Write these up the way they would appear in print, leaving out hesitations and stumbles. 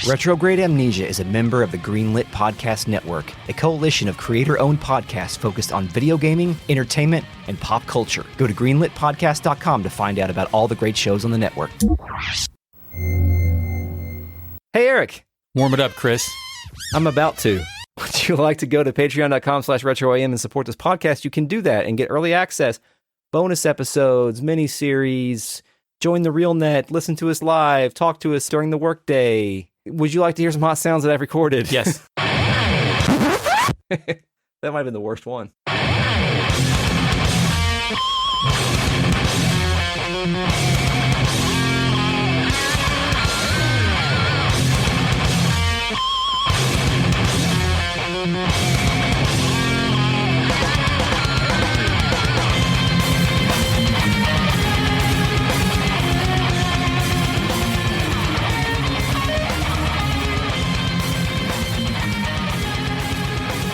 Retrograde Amnesia is a member of the Greenlit Podcast Network, a coalition of creator-owned podcasts focused on video gaming, entertainment, and pop culture. Go to greenlitpodcast.com to find out about all the great shows on the network. Hey, Eric. Warm it up, Chris. I'm about to. Would you like to go to patreon.com/retroam and support this podcast? You can do that and get early access, bonus episodes, mini-series, join the real net, listen to us live, talk to us during the workday. Would you like to hear some hot sounds that I've recorded? Yes. That might have been the worst one.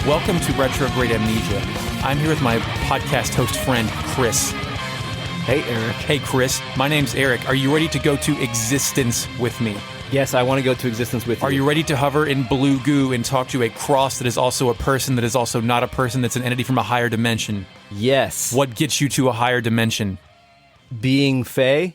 Welcome to Retrograde Amnesia. I'm here with my podcast host friend, Chris. Hey, Eric. Hey, Chris. My name's Eric. Are you ready to go to existence with me? Yes, I want to go to existence with you. Are you ready to hover in blue goo and talk to a cross that is also a person that is also not a person that's an entity from a higher dimension? Yes. What gets you to a higher dimension? Being Fae?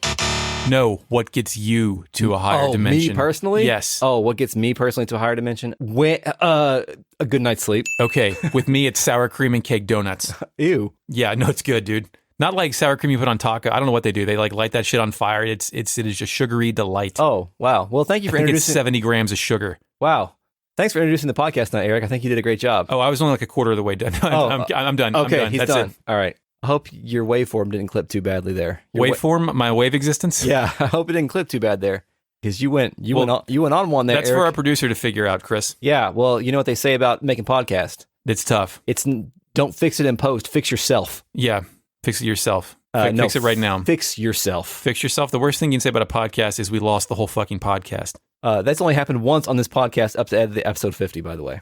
No, what gets you to a higher dimension? Me personally? Yes. Oh, what gets me personally to a higher dimension? A good night's sleep. Okay, with me it's sour cream and cake donuts. Ew. Yeah, no, it's good, dude. Not like sour cream you put on taco. I don't know what they do. They like light that shit on fire. It is just sugary delight. Oh, wow. Well, thank you for I think introducing. it's 70 grams of sugar. Wow. Thanks for introducing the podcast tonight, Eric. I think you did a great job. Oh, I was only like a quarter of the way done. I'm done. Okay, I'm done. he's That's done. it. All right. I hope your waveform didn't clip too badly there. Waveform, my wave existence? Yeah, I hope it didn't clip too bad there. Because you went on one there, That's Eric. for our producer to figure out, Chris. Yeah, well, you know what they say about making podcasts? It's tough. It's don't fix it in post, fix yourself. Yeah, fix it yourself. No, fix it right now. Fix yourself. Fix yourself. The worst thing you can say about a podcast is we lost the whole fucking podcast. That's only happened once on this podcast up to the episode 50, by the way.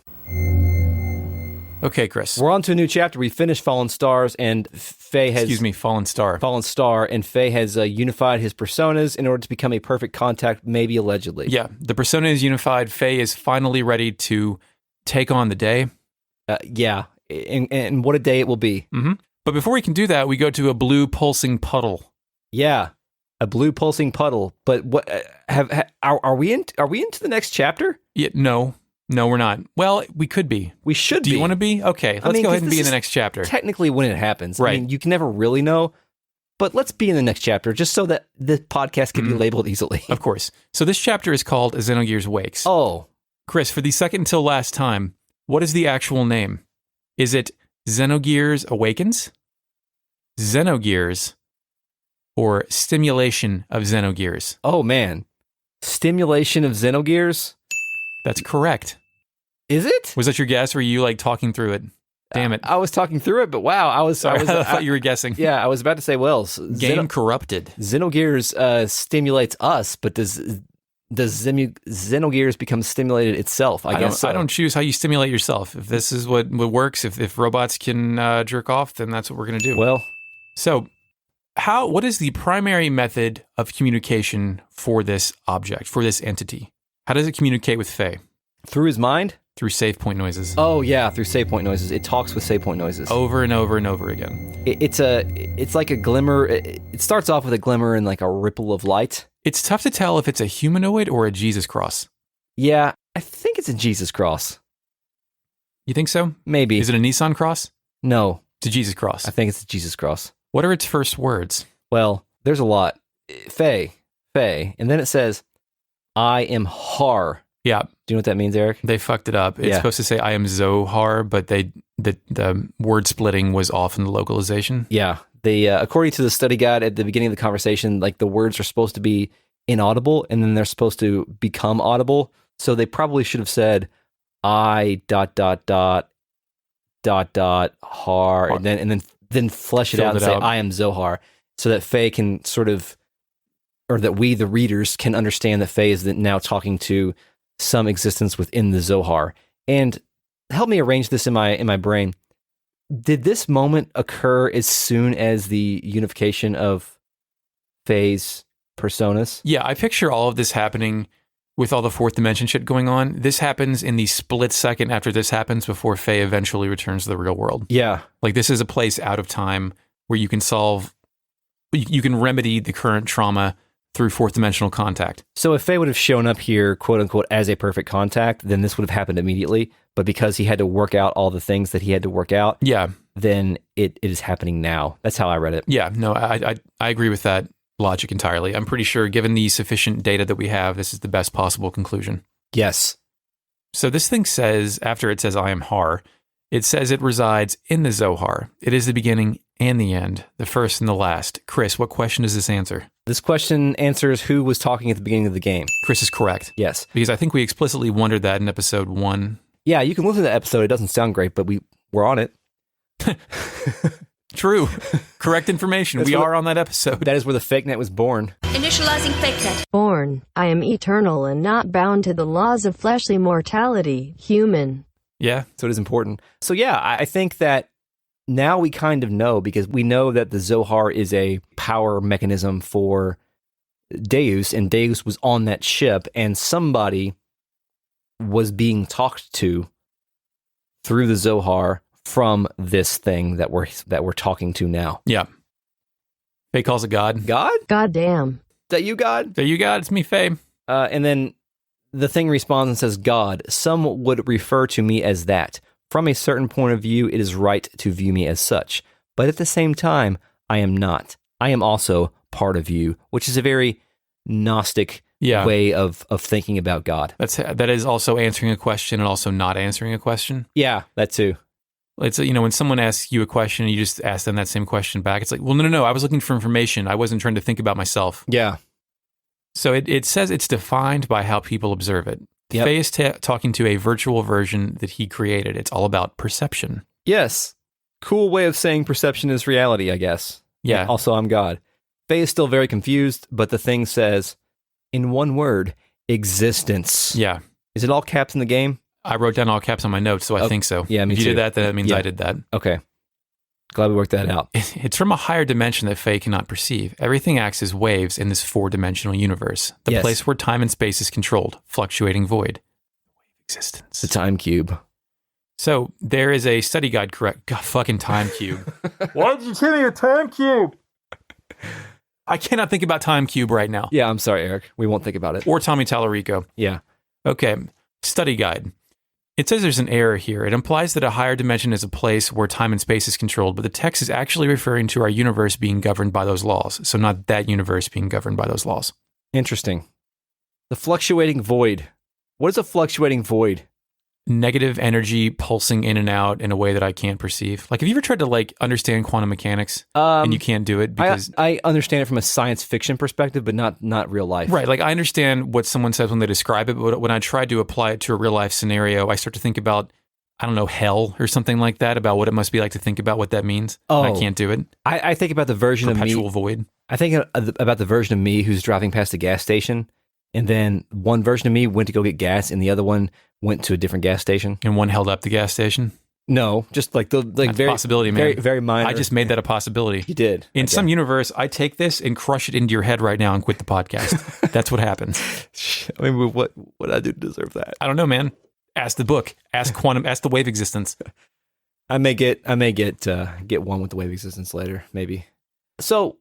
Okay, Chris. We're on to a new chapter. We finished Fallen Stars, and Faye has... Fallen Star. Fallen Star, and Faye has unified his personas in order to become a perfect contact, maybe allegedly. Yeah, the persona is unified. Faye is finally ready to take on the day. Yeah, and what a day it will be. Mm-hmm. But before we can do that, we go to a blue pulsing puddle. Yeah, a blue pulsing puddle. But what are we into the next chapter? Yeah, no, we're not. Well, we could be. We should be. Do you want to be? Okay, let's go ahead and be in the next chapter. Technically, when it happens, right? I mean, you can never really know. But let's be in the next chapter, just so that the podcast can be labeled easily. Of course. So this chapter is called Xenogears Wakes. Oh, Chris, for the second until last time, what is the actual name? Is it Xenogears Awakens, Xenogears, or Stimulation of Xenogears? Oh man, Stimulation of Xenogears? That's correct. Is it? Was that your guess, or were you like talking through it? Damn it. I was talking through it, but wow, I thought you were guessing. Yeah, I was about to say, well, Game corrupted. Xenogears stimulates us, but does Xenogears become stimulated itself? I guess so. I don't choose how you stimulate yourself. If this is what works, if robots can jerk off, then that's what we're going to do. Well, so what is the primary method of communication for this object, for this entity? How does it communicate with Faye? Through his mind? Through save point noises. Oh yeah, through save point noises. It talks with save point noises. Over and over and over again. It's like a glimmer. It starts off with a glimmer and like a ripple of light. It's tough to tell if it's a humanoid or a Jesus cross. Yeah, I think it's a Jesus cross. You think so? Maybe. Is it a Nissan cross? No. It's a Jesus cross. I think it's a Jesus cross. What are its first words? Well, there's a lot. Faye, and then it says, I am Har. Yeah. Do you know what that means, Eric? They fucked it up. It's supposed to say I am Zohar, but the word splitting was off in the localization. Yeah. They according to the study guide at the beginning of the conversation, like the words are supposed to be inaudible and then they're supposed to become audible. So they probably should have said I ... Har and then flesh it out and say I am Zohar, so that Faye can sort of, or that we the readers can understand that Faye is now talking to some existence within the Zohar. And help me arrange this in my brain. Did this moment occur as soon as the unification of Faye's personas? Yeah, I picture all of this happening with all the fourth dimension shit going on, this happens in the split second after this happens before Faye eventually returns to the real world. Yeah. Like, this is a place out of time where you can you can remedy the current trauma through fourth dimensional contact. So if Faye would have shown up here, quote unquote, as a perfect contact, then this would have happened immediately. But because he had to work out all the things that he had to work out, then it is happening now. That's how I read it. Yeah, no, I agree with that logic entirely. I'm pretty sure, given the sufficient data that we have, this is the best possible conclusion. Yes. So this thing says, after it says I am Har, it says it resides in the Zohar. It is the beginning and the end, the first and the last. Chris, what question does this answer? This question answers who was talking at the beginning of the game. Chris is correct. Yes. Because I think we explicitly wondered that in episode 1. Yeah, you can listen to the episode. It doesn't sound great, but we're on it. True. Correct information. We are on that episode. That is where the fake net was born. Initializing fake net. Born, I am eternal and not bound to the laws of fleshly mortality, human. Yeah. So it is important. So yeah, I think that now we kind of know, because we know that the Zohar is a power mechanism for Deus, and Deus was on that ship, and somebody was being talked to through the Zohar from this thing that we're talking to now. Yeah. Faye calls it God. God? Goddamn. Is that you, God? Is that you, God? It's me, Faye. And then the thing responds and says, God, some would refer to me as that. From a certain point of view, it is right to view me as such. But at the same time, I am not. I am also part of you, which is a very Gnostic way of thinking about God. That is also answering a question and also not answering a question. Yeah, that too. It's, when someone asks you a question and you just ask them that same question back, it's like, well, no, I was looking for information. I wasn't trying to think about myself. Yeah. So it says it's defined by how people observe it. Yep. Faye is talking to a virtual version that he created. It's all about perception. Yes. Cool way of saying perception is reality, I guess. Yeah. Also, I'm God. Faye is still very confused, but the thing says, in one word, existence. Yeah. Is it all caps in the game? I wrote down all caps on my notes, so I think so. Yeah, me If you too. did that, then that means I did that. Okay. Glad we worked that out. It's from a higher dimension that Faye cannot perceive. Everything acts as waves in this four-dimensional universe. The place where time and space is controlled. Fluctuating void. Wave existence. The time cube. So there is a study guide fucking time cube. Why did you tell me a time cube? I cannot think about time cube right now. Yeah, I'm sorry, Eric. We won't think about it. Or Tommy Tallarico. Yeah. Okay. Study guide. It says there's an error here. It implies that a higher dimension is a place where time and space is controlled, but the text is actually referring to our universe being governed by those laws. So not that universe being governed by those laws. Interesting. The fluctuating void. What is a fluctuating void? Negative energy pulsing in and out in a way that I can't perceive. Like, have you ever tried to understand quantum mechanics and you can't do it because I understand it from a science fiction perspective, but not real life. Right. Like, I understand what someone says when they describe it, but when I try to apply it to a real life scenario, I start to think about, I don't know, hell or something like that, about what it must be like to think about what that means. Oh, I can't do it. I think about the version of me. Perpetual void. I think about the version of me who's driving past a gas station, and then one version of me went to go get gas, and the other one went to a different gas station. And one held up the gas station? No, just like That's very a possibility, man. very, very minor. I just made that a possibility. You did. In some universe, I take this and crush it into your head right now and quit the podcast. That's what happens. I mean, what did I do to deserve that? I don't know, man. Ask the book. Ask quantum. Ask the wave existence. I may get one with the wave existence later, maybe. So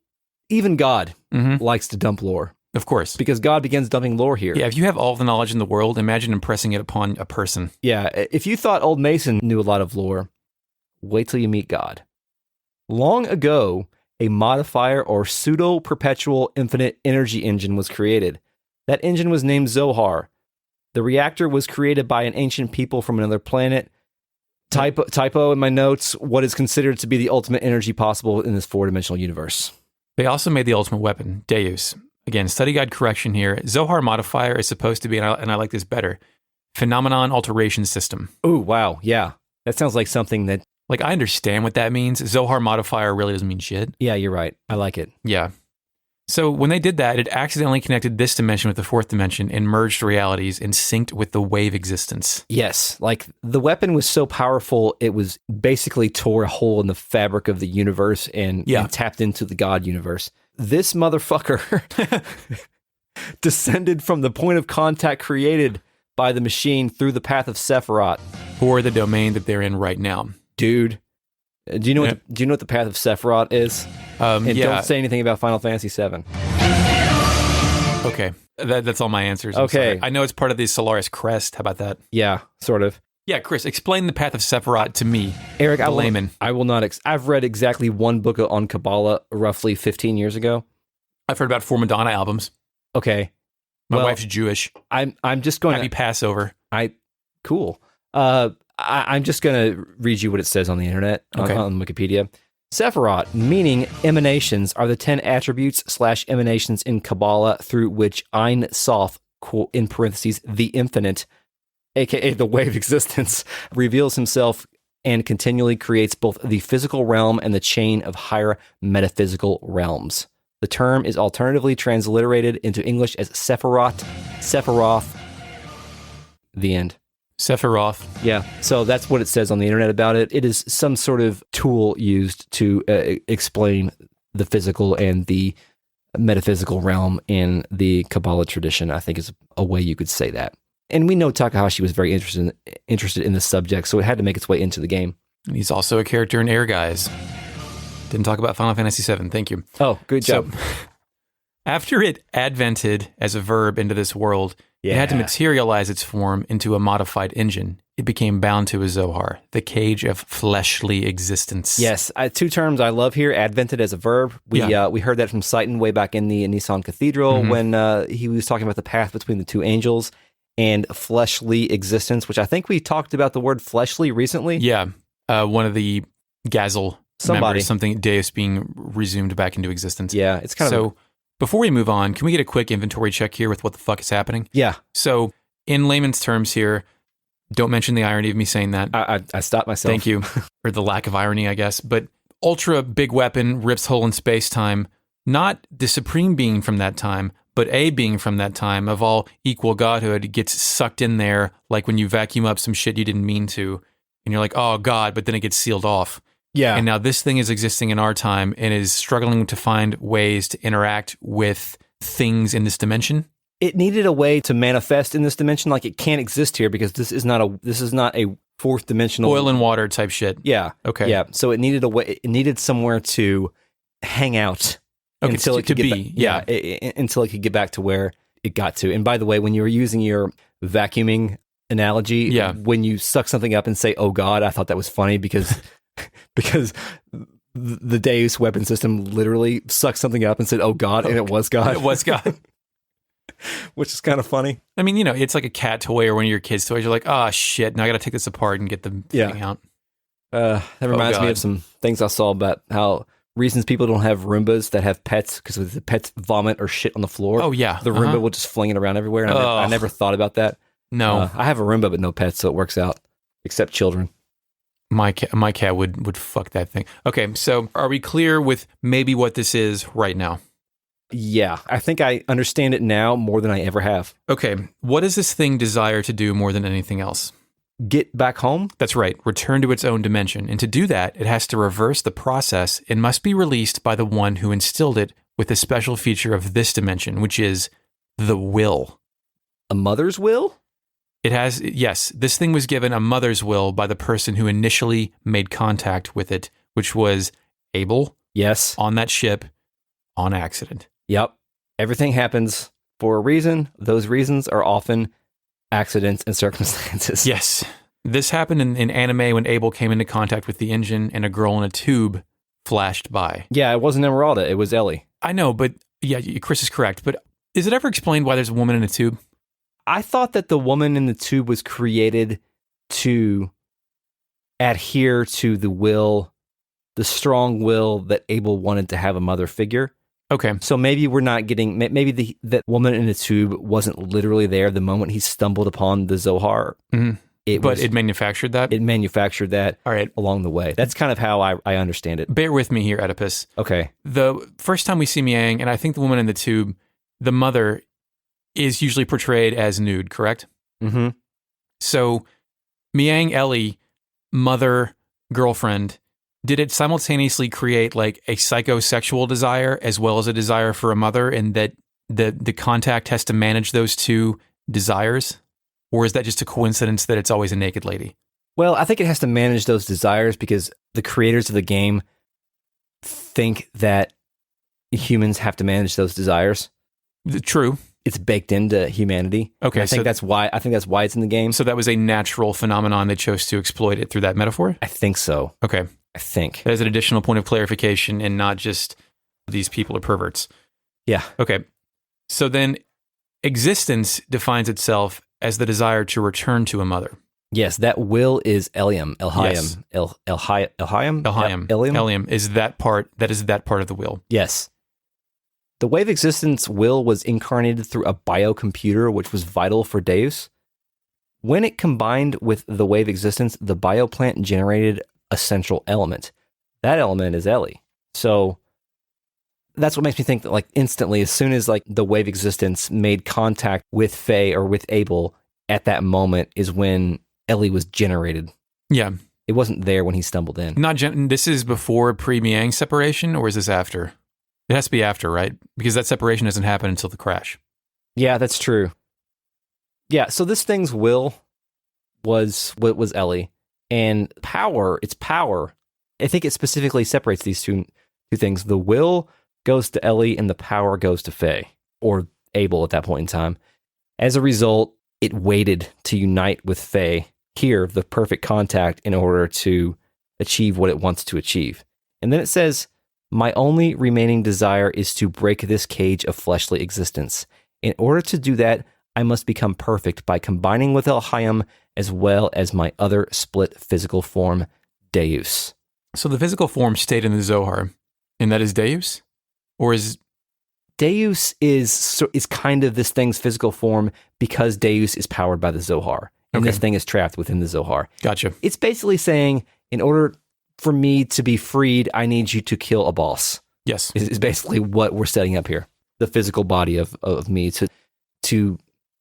even God likes to dump lore. Of course. Because God begins dumping lore here. Yeah, if you have all the knowledge in the world, imagine impressing it upon a person. Yeah, if you thought Old Mason knew a lot of lore, wait till you meet God. Long ago, a modifier or pseudo-perpetual infinite energy engine was created. That engine was named Zohar. The reactor was created by an ancient people from another planet. Typo in my notes, what is considered to be the ultimate energy possible in this four-dimensional universe. They also made the ultimate weapon, Deus. Again, study guide correction here. Zohar modifier is supposed to be, and I like this better, phenomenon alteration system. Oh, wow. Yeah. That sounds like something that... Like, I understand what that means. Zohar modifier really doesn't mean shit. Yeah, you're right. I like it. Yeah. So when they did that, it accidentally connected this dimension with the fourth dimension and merged realities and synced with the wave existence. Yes. Like, the weapon was so powerful, it was basically tore a hole in the fabric of the universe and tapped into the God universe. This motherfucker descended from the point of contact created by the machine through the path of Sephiroth. Or the domain that they're in right now. Dude, do you know what the path of Sephiroth is? And don't say anything about Final Fantasy VII. Okay, that's all my answers. Okay. I know it's part of the Solaris crest. How about that? Yeah, sort of. Yeah, Chris, explain the path of Sephiroth to me, Eric, layman. I will not. I've read exactly one book on Kabbalah roughly 15 years ago. I've heard about 4 Madonna albums. Okay. My wife's Jewish. I'm just going Happy Passover. Cool. I'm just going to read you what it says on the internet, on Wikipedia. Sephiroth, meaning emanations, are the 10 attributes/emanations in Kabbalah through which Ein Sof, quote, in parentheses, the infinite, aka the way of existence, reveals himself and continually creates both the physical realm and the chain of higher metaphysical realms. The term is alternatively transliterated into English as Sephiroth, the end. Sephiroth. Yeah, so that's what it says on the internet about it. It is some sort of tool used to explain the physical and the metaphysical realm in the Kabbalah tradition, I think is a way you could say that. And we know Takahashi was very interested in the subject, so it had to make its way into the game. And he's also a character in Air Guys. Didn't talk about Final Fantasy VII. Thank you. Oh, good job. So, after it advented as a verb into this world, it had to materialize its form into a modified engine. It became bound to a Zohar, the cage of fleshly existence. Yes, 2 terms I love here, advented as a verb. We heard that from Seitan way back in the Nissan Cathedral when he was talking about the path between the 2 angels and fleshly existence, which I think we talked about the word fleshly recently. Yeah, one of the Gazel members, something Deus being resumed back into existence. Yeah, it's kind of... So, before we move on, can we get a quick inventory check here with what the fuck is happening? Yeah. So, in layman's terms here, don't mention the irony of me saying that. I stopped myself. Thank you. Or the lack of irony, I guess. But ultra big weapon rips hole in space-time, not the supreme being from that time, but a being from that time of all equal godhood gets sucked in there like when you vacuum up some shit you didn't mean to, and you're like, oh God, but then it gets sealed off. Yeah. And now this thing is existing in our time and is struggling to find ways to interact with things in this dimension. It needed a way to manifest in this dimension. Like, it can't exist here because this is not a 4th dimensional oil and water type shit. Yeah. Okay. Yeah. So it needed a way. It needed somewhere to hang out until it could get back, until it could get back to where it got to. And by the way, when you were using your vacuuming analogy, when you suck something up and say, "Oh God," I thought that was funny because the Deus weapon system literally sucked something up and said, "Oh God," and it was God. It was God. Which is kind of funny. I mean, it's like a cat toy or one of your kids' toys. You're like, oh shit, now I got to take this apart and get the thing out. That reminds me of some things I saw about how reasons people don't have Roombas that have pets, because if the pets vomit or shit on the floor, oh yeah, the Roomba will just fling it around everywhere. And I never thought about that. No, I have a Roomba but no pets, so it works out, except children. My cat would fuck that thing. Okay, so are we clear with maybe what this is right now? Yeah, I think I understand it now more than I ever have. Okay, what does this thing desire to do more than anything else? Get back home? That's right, return to its own dimension. And to do that, it has to reverse the process and must be released by the one who instilled it with a special feature of this dimension, which is the will. A mother's will? It has, yes, this thing was given a mother's will by the person who initially made contact with it, which was Abel. Yes. On that ship, on accident. Yep. Everything happens for a reason. Those reasons are often accidents and circumstances. Yes. This happened in anime when Abel came into contact with the engine and a girl in a tube flashed by. Yeah, it wasn't Emeralda. It was Ellie. I know, but yeah, Chris is correct. But is it ever explained why there's a woman in a tube? I thought that the woman in the tube was created to adhere to the will, the strong will that Abel wanted to have a mother figure. Okay. So maybe we're not getting, maybe that woman in the tube wasn't literally there the moment he stumbled upon the Zohar. Mm-hmm. It manufactured that? It manufactured that all right, along the way. That's kind of how I understand it. Bear with me here, Oedipus. Okay. The first time we see Miang, and I think the woman in the tube, the mother is usually portrayed as nude, correct? Mm-hmm. So Miang Ellie, mother, girlfriend, did it simultaneously create like a psychosexual desire as well as a desire for a mother, and that the contact has to manage those two desires? Or is that just a coincidence that it's always a naked lady? Well, I think it has to manage those desires because the creators of the game think that humans have to manage those desires. True. It's baked into humanity. Okay, I think that's why it's in the game. So that was a natural phenomenon. They chose to exploit it through that metaphor? I think so. Okay. I think. That is an additional point of clarification and not just these people are perverts. Yeah. Okay. So then existence defines itself as the desire to return to a mother. Yes, that will is Eliam. Yes. Eliam is that part of the will. Yes. The wave existence will was incarnated through a biocomputer, which was vital for Deus. When it combined with the wave existence, the bioplant generated a central element. That element is Ellie. So that's what makes me think that like instantly, as soon as like the wave existence made contact with Faye or with Abel, at that moment is when Ellie was generated. Yeah. It wasn't there when he stumbled in. This is before pre-Miang separation, or is this after? It has to be after, right? Because that separation doesn't happen until the crash. Yeah, that's true. Yeah, so this thing's will was Ellie. And its power, I think it specifically separates these two things. The will goes to Ellie and the power goes to Faye, or Abel at that point in time. As a result, it waited to unite with Faye, here, the perfect contact, in order to achieve what it wants to achieve. And then it says, my only remaining desire is to break this cage of fleshly existence. In order to do that, I must become perfect by combining with El Hayam as well as my other split physical form, Deus. So the physical form stayed in the Zohar, and that is Deus? Or is... Deus is kind of this thing's physical form because Deus is powered by the Zohar. And this thing is trapped within the Zohar. Gotcha. It's basically saying, in order for me to be freed, I need you to kill a boss. Yes. Is basically what we're setting up here. The physical body of me to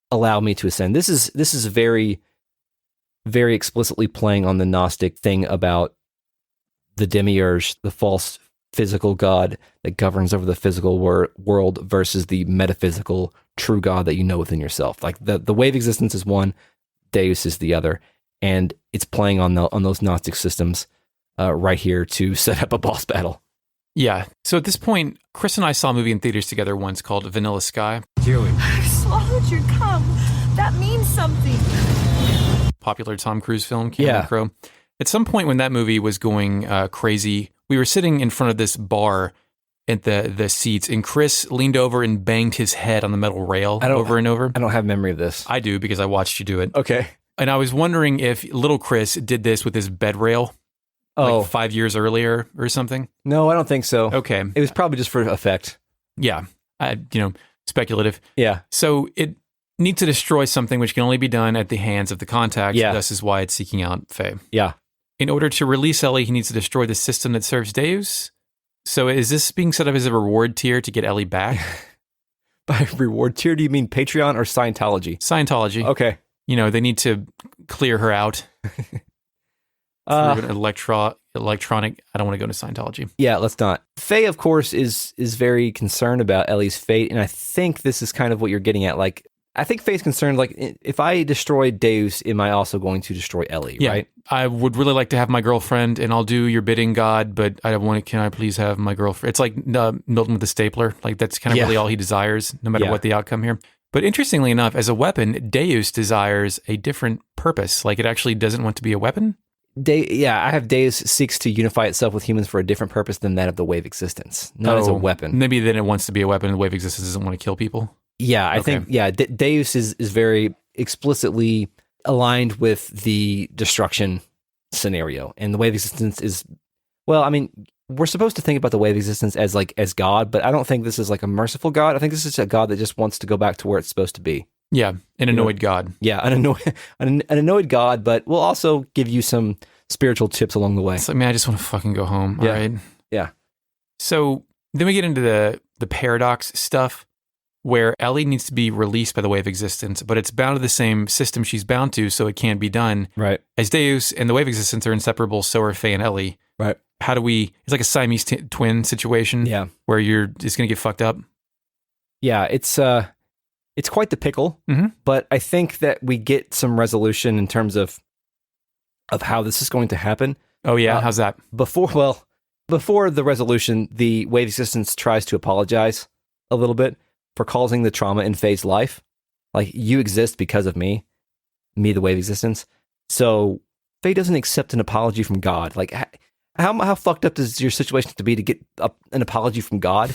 allow me to ascend. This is very, very explicitly playing on the Gnostic thing about the demiurge, the false physical god that governs over the physical world versus the metaphysical true god that you know within yourself. Like the wave existence is one, Deus is the other, and it's playing on those Gnostic systems right here to set up a boss battle. Yeah. So at this point, Chris and I saw a movie in theaters together once called Vanilla Sky. Julie. I swallowed your cum. That means something. Popular Tom Cruise film, Cameron Crowe. At some point when that movie was going crazy, we were sitting in front of this bar at the seats, and Chris leaned over and banged his head on the metal rail over and over. I don't have memory of this. I do, because I watched you do it. Okay. And I was wondering if little Chris did this with his bed rail. Like 5 years earlier or something? No, I don't think so. Okay. It was probably just for effect. Yeah. Speculative. Yeah. So it needs to destroy something which can only be done at the hands of the contact. Yeah. Thus is why it's seeking out Faye. Yeah. In order to release Ellie, he needs to destroy the system that serves Deus. So is this being set up as a reward tier to get Ellie back? By reward tier, do you mean Patreon or Scientology? Scientology. Okay. They need to clear her out. Electronic. I don't want to go to Scientology. Yeah, let's not. Faye, of course, is very concerned about Ellie's fate, and I think this is kind of what you're getting at. Like, I think Faye's concerned, like, if I destroy Deus, am I also going to destroy Ellie, right? I would really like to have my girlfriend, and I'll do your bidding, God, but I don't want to, can I please have my girlfriend? It's like Milton with the stapler. Like, that's kind of really all he desires, no matter what the outcome here. But interestingly enough, as a weapon, Deus desires a different purpose. Like, it actually doesn't want to be a weapon. I have Deus seeks to unify itself with humans for a different purpose than that of the wave existence, not as a weapon. Maybe then it wants to be a weapon and the wave existence doesn't want to kill people. Yeah, I think, Deus is very explicitly aligned with the destruction scenario. And the wave existence is, well, I mean, we're supposed to think about the wave existence as God, but I don't think this is like a merciful God. I think this is a God that just wants to go back to where it's supposed to be. Yeah, an annoyed God. Yeah, an annoyed God, but we'll also give you some spiritual tips along the way. It's like, man, I just want to fucking go home. All right. Yeah. So then we get into the paradox stuff where Ellie needs to be released by the wave existence, but it's bound to the same system she's bound to, so it can't be done. Right. As Deus and the wave existence are inseparable, so are Faye and Ellie. Right. How do we, it's like a Siamese twin situation. Yeah. Where it's going to get fucked up. Yeah, it's quite the pickle, but I think that we get some resolution in terms of how this is going to happen. Oh yeah, how's that? Before the resolution, the Wave Existence tries to apologize a little bit for causing the trauma in Faye's life. Like, you exist because of me, the Wave Existence. So Faye doesn't accept an apology from God. Like, how fucked up does your situation have to be to get an apology from God?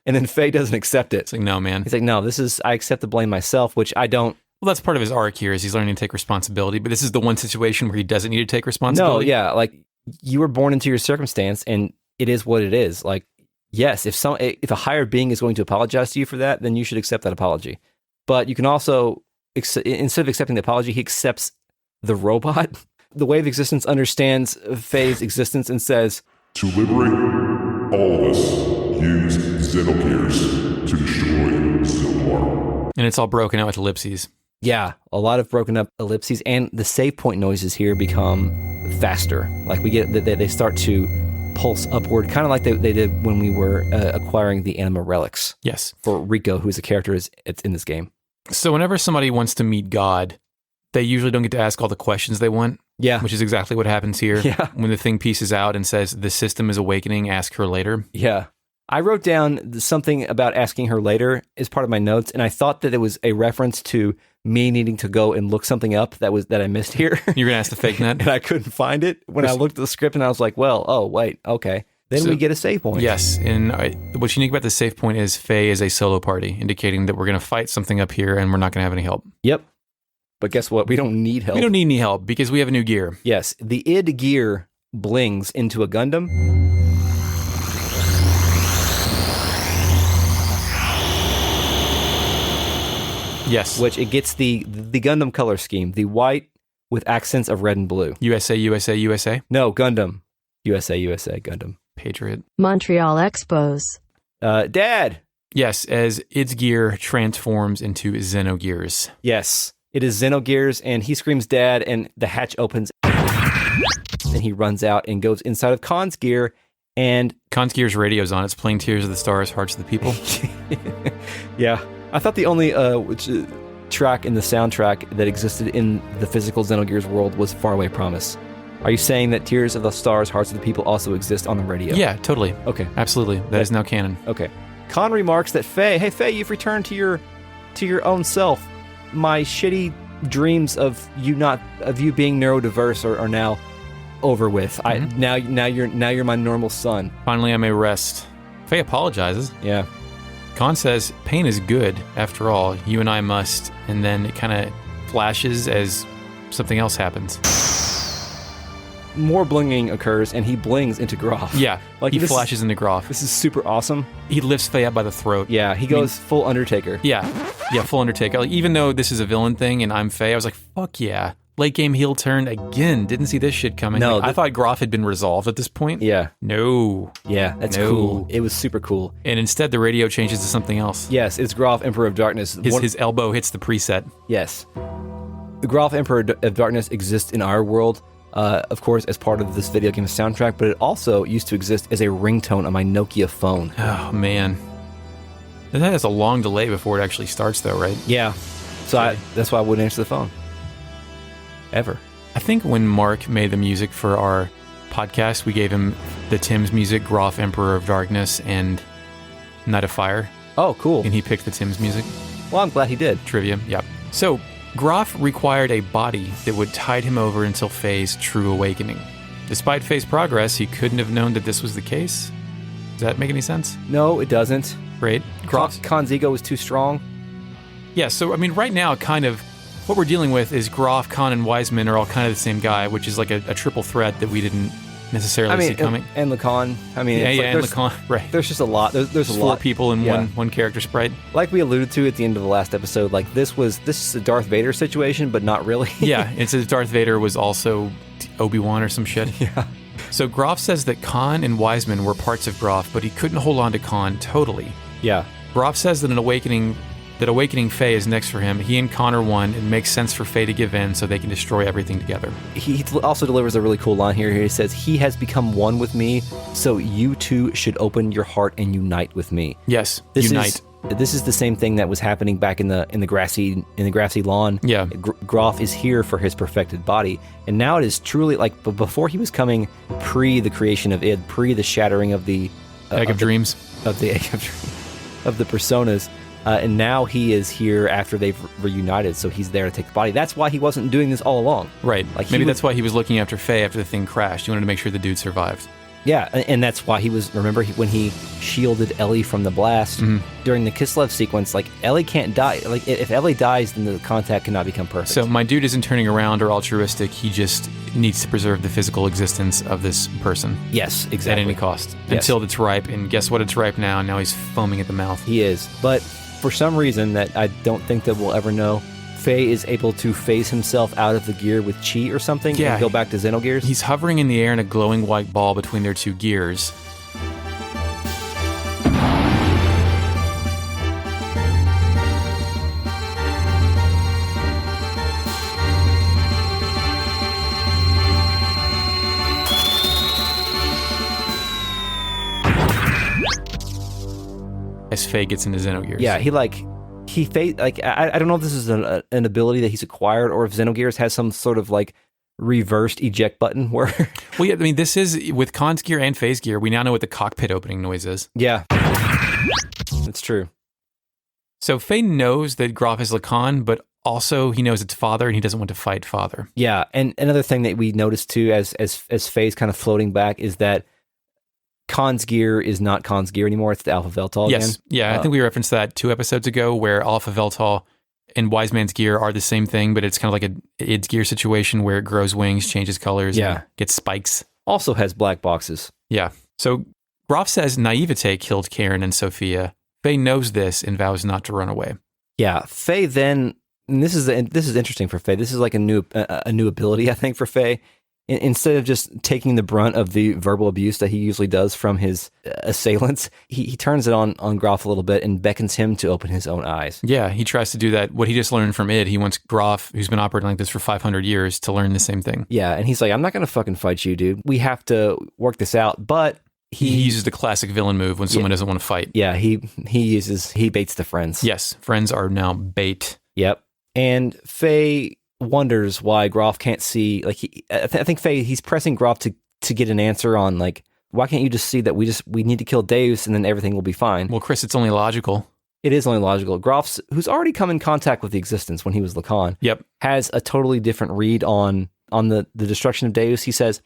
And then Faye doesn't accept it. It's like, no, man. He's like, no, I accept the blame myself, which I don't. Well, that's part of his arc here, is he's learning to take responsibility. But this is the one situation where he doesn't need to take responsibility. No, yeah, like, you were born into your circumstance, and it is what it is. Like, yes, if a higher being is going to apologize to you for that, then you should accept that apology. But you can also, instead of accepting the apology, he accepts the robot. The Wave Existence understands Faye's existence and says, to liberate all of us, use Xenogears to destroy Zohar. And it's all broken out with ellipses. Yeah, a lot of broken up ellipses, and the save point noises here become faster. Like, they start to pulse upward, kind of like they did when we were acquiring the anima relics. Yes. For Rico, who's a character it's in this game. So whenever somebody wants to meet God, they usually don't get to ask all the questions they want. Yeah. Which is exactly what happens here. Yeah. When the thing pieces out and says, the system is awakening, ask her later. Yeah. I wrote down something about asking her later as part of my notes, and I thought that it was a reference to me needing to go and look something up that I missed here. You're going to ask the fake nut? And I couldn't find it when I looked at the script, and I was like, wait, okay. Then we get a save point. Yes, and what's unique about the save point is Faye is a solo party, indicating that we're going to fight something up here and we're not going to have any help. Yep. But guess what? We don't need help. We don't need any help because we have a new gear. Yes, the id gear blings into a Gundam. Yes. Which it gets the Gundam color scheme, the white with accents of red and blue. USA, USA, USA? No, Gundam. USA, USA, Gundam. Patriot. Montreal Expos. Dad! Yes, as its gear transforms into Xenogears. Yes, it is Xenogears, and he screams Dad, and the hatch opens, and he runs out and goes inside of Khan's gear, and... Khan's gear's radio's on. It's playing Tears of the Stars, Hearts of the People. Yeah. I thought the only track in the soundtrack that existed in the physical Xenogears world was Faraway Promise. Are you saying that Tears of the Stars, Hearts of the People also exist on the radio? Yeah, totally. Okay. Absolutely. That is now canon. Okay. Khan remarks that Faye, you've returned to your own self. My shitty dreams of you being neurodiverse are now over with. Mm-hmm. Now you're my normal son. Finally, I may rest. Faye apologizes. Yeah. Khan says, pain is good, after all. You and I must. And then it kind of flashes as something else happens. More blinging occurs, and he blings into Grahf. Yeah, like he flashes into Grahf. This is super awesome. He lifts Faye up by the throat. Yeah, he goes full Undertaker. Yeah, full Undertaker. Like, even though this is a villain thing and I'm Faye, I was like, fuck yeah. Late game heel turn again. Didn't see this shit coming. No, I thought Grahf had been resolved at this point. Yeah. No. Yeah, that's cool. It was super cool. And instead, the radio changes to something else. Yes, it's Grahf, Emperor of Darkness. His elbow hits the preset. Yes. The Grahf, Emperor of Darkness exists in our world, of course, as part of this video game soundtrack, but it also used to exist as a ringtone on my Nokia phone. Oh, man. That has a long delay before it actually starts, though, right? Yeah. So that's why I wouldn't answer the phone. Ever. I think when Mark made the music for our podcast, we gave him the Tim's music, Grahf, Emperor of Darkness, and Night of Fire. Oh, cool. And he picked the Tim's music. Well, I'm glad he did. Trivia, yep. So, Grahf required a body that would tide him over until Faye's true awakening. Despite Faye's progress, he couldn't have known that this was the case. Does that make any sense? No, it doesn't. Right? Khan's ego is too strong. Yeah, so, I mean, right now, kind of, what we're dealing with is Grahf, Khan, and Wiseman are all kind of the same guy, which is like a triple threat that we didn't necessarily see coming. And Lacan. I mean, and Lacan, right. There's just a lot. There's a lot. Four people in one character sprite. Like we alluded to at the end of the last episode, like this is a Darth Vader situation, but not really. Yeah, it's as Darth Vader was also Obi-Wan or some shit. Yeah. So Grahf says that Khan and Wiseman were parts of Grahf, but he couldn't hold on to Khan totally. Yeah. Grahf says that awakening Faye is next for him. He and Khan are one. It makes sense for Faye to give in so they can destroy everything together. He also delivers a really cool line here. He says, he has become one with me, so you too should open your heart and unite with me. Yes, this unite. this is the same thing that was happening back in the grassy lawn. Yeah. Grahf is here for his perfected body, and now it is truly like before he was coming pre the creation of id, pre the shattering of the Egg of Dreams, of the egg of the personas, and now he is here after they've reunited. So he's there to take the body. That's why he wasn't doing this all along. Right. Like maybe that's why he was looking after Faye after the thing crashed. He wanted to make sure the dude survived. Yeah, and that's why he was. Remember when he shielded Ellie from the blast during the Kislev sequence? Like Ellie can't die. Like if Ellie dies, then the contact cannot become perfect. So my dude isn't turning around or altruistic. He just needs to preserve the physical existence of this person. Yes, exactly. At any cost, Yes. until it's ripe. And guess what? It's ripe now. Now he's foaming at the mouth. He is, but for some reason that I don't think that we'll ever know, Faye is able to phase himself out of the gear with chi or something and go back to Xenogears. He's hovering in the air in a glowing white ball between their two gears. As Faye gets into Xenogears. Yeah, I don't know if this is an ability that he's acquired or if Xenogears has some sort of like reversed eject button where... Well, yeah, I mean, this is, with Khan's gear and Faye's gear, we now know what the cockpit opening noise is. Yeah, that's true. So Faye knows that Grahf is Lacan, but also he knows it's Father and he doesn't want to fight Father. Yeah, and another thing that we noticed too as Faye's kind of floating back is that Khan's gear is not Khan's gear anymore. It's the Alpha Weltall again. Yes. Yeah, I think we referenced that 2 episodes ago where Alpha Weltall and Wise Man's gear are the same thing, but it's kind of like a Id's gear situation where it grows wings, changes colors, and gets spikes. Also has black boxes. Yeah. So Grahf says naivete killed Karen and Sophia. Faye knows this and vows not to run away. Yeah, Faye then, and this is interesting for Faye. This is like a new ability, I think, for Faye. Instead of just taking the brunt of the verbal abuse that he usually does from his assailants, he turns it on Grahf a little bit and beckons him to open his own eyes. Yeah, he tries to do that. What he just learned from Id, he wants Grahf, who's been operating like this for 500 years, to learn the same thing. Yeah, and he's like, I'm not going to fucking fight you, dude. We have to work this out. But he uses the classic villain move when someone doesn't want to fight. Yeah, he baits the friends. Yes, friends are now bait. Yep. And Faye wonders why Grahf can't see, like, I think Faye, he's pressing Grahf to get an answer on, like, why can't you just see that we need to kill Deus and then everything will be fine? Well, Chris, it's only logical. It is only logical. Grahf, who's already come in contact with the existence when he was Lacan, has a totally different read on the destruction of Deus. He says,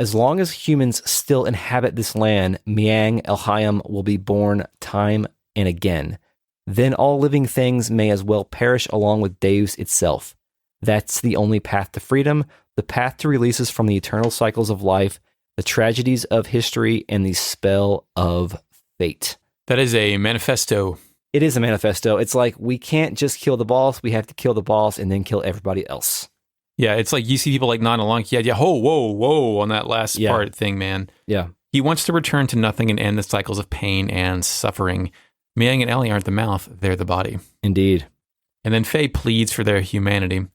as long as humans still inhabit this land, Miang Elhaim will be born time and again. Then all living things may as well perish along with Deus itself. That's the only path to freedom, the path to release us from the eternal cycles of life, the tragedies of history, and the spell of fate. That is a manifesto. It is a manifesto. It's like, we can't just kill the boss. We have to kill the boss and then kill everybody else. Yeah, it's like you see people like nodding along. Yeah, whoa, on that last part thing, man. Yeah. He wants to return to nothing and end the cycles of pain and suffering. Miang and Ellie aren't the mouth, they're the body. Indeed. And then Faye pleads for their humanity.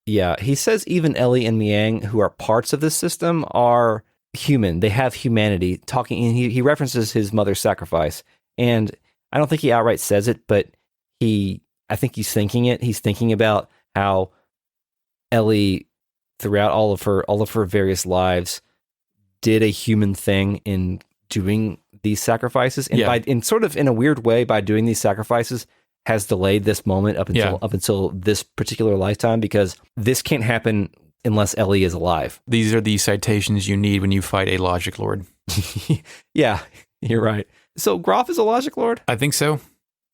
Yeah, he says even Ellie and Miang, who are parts of this system, are human. They have humanity. He references his mother's sacrifice, and I don't think he outright says it, but I think he's thinking it. He's thinking about how Ellie, throughout all of her various lives, did a human thing in doing these sacrifices, and in sort of in a weird way, by doing these sacrifices, has delayed this moment up until this particular lifetime, because this can't happen unless Ellie is alive. These are the citations you need when you fight a logic lord. Yeah, you're right. So Grahf is a logic lord? I think so.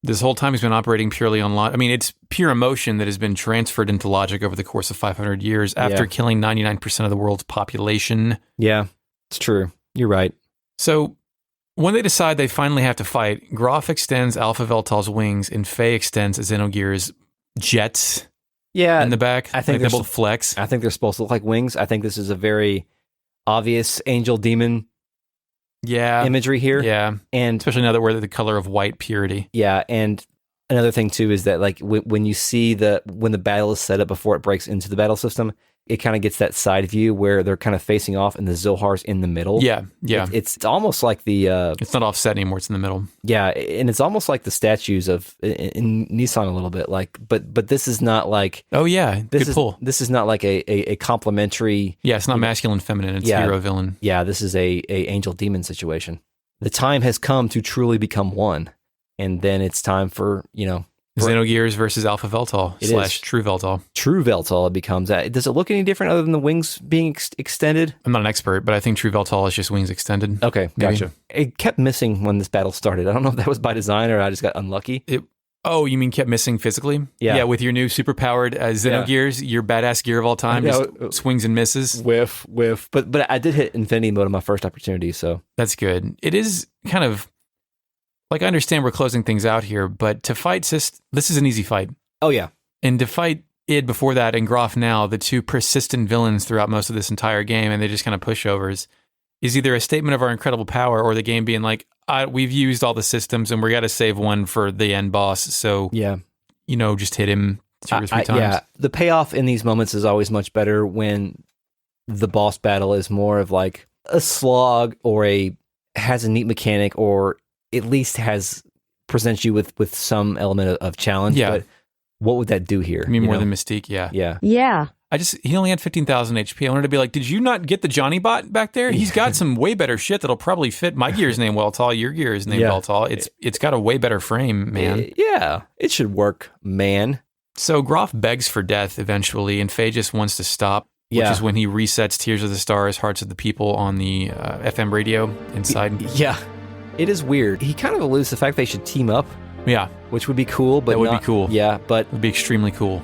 This whole time he's been operating purely on logic. I mean, it's pure emotion that has been transferred into logic over the course of 500 years after killing 99% of the world's population. Yeah, it's true. You're right. So when they decide they finally have to fight, Grahf extends Alpha Weltall's wings and Faye extends Xenogears' jets in the back. I think they're both flex. I think they're supposed to look like wings. I think this is a very obvious angel demon imagery here. Yeah. And especially now that we're the color of white purity. Yeah. And another thing too is that like when you see when the battle is set up before it breaks into the battle system, it kind of gets that side view where they're kind of facing off and the Zohar's in the middle. Yeah. It's almost like the... it's not offset anymore. It's in the middle. Yeah, and it's almost like the statues in Nissan a little bit. Like, but this is not like... Oh, yeah. Good pull. This is not like a complementary... Yeah, it's not masculine, feminine. It's hero, villain. Yeah, this is a angel demon situation. The time has come to truly become one. And then it's time for, Xenogears versus Alpha Weltall / True Weltall. True Weltall it becomes. Does it look any different other than the wings being extended? I'm not an expert, but I think True Weltall is just wings extended. Okay, maybe. Gotcha. It kept missing when this battle started. I don't know if that was by design or I just got unlucky. Oh, you mean kept missing physically? Yeah. Yeah, with your new superpowered Xenogears, your badass gear of all time, just swings and misses. Whiff. But I did hit Infinity Mode on my first opportunity, so. That's good. It is kind of... Like, I understand we're closing things out here, but to fight this is an easy fight. Oh, yeah. And to fight Id before that and Grahf now, the two persistent villains throughout most of this entire game, and they just kind of pushovers, is either a statement of our incredible power or the game being like, we've used all the systems and we got to save one for the end boss. So, just hit him 2 or 3 times. Yeah, the payoff in these moments is always much better when the boss battle is more of like a slog or has a neat mechanic or at least presents you with some element of challenge. Yeah. But what would that do here? I mean, more than Mystique, yeah. Yeah. Yeah. He only had 15,000 HP. I wanted to be like, did you not get the Johnny bot back there? He's got some way better shit that'll probably fit my gear's name Weltall, your gear's name Weltall. It's got a way better frame, man. Yeah, it should work, man. So Grahf begs for death eventually, and Faye just wants to stop, which is when he resets Tears of the Stars, Hearts of the People on the FM radio inside. Yeah. It is weird. He kind of alludes to the fact they should team up. Yeah. Which would be cool, but that would be cool. Yeah, but... It would be extremely cool.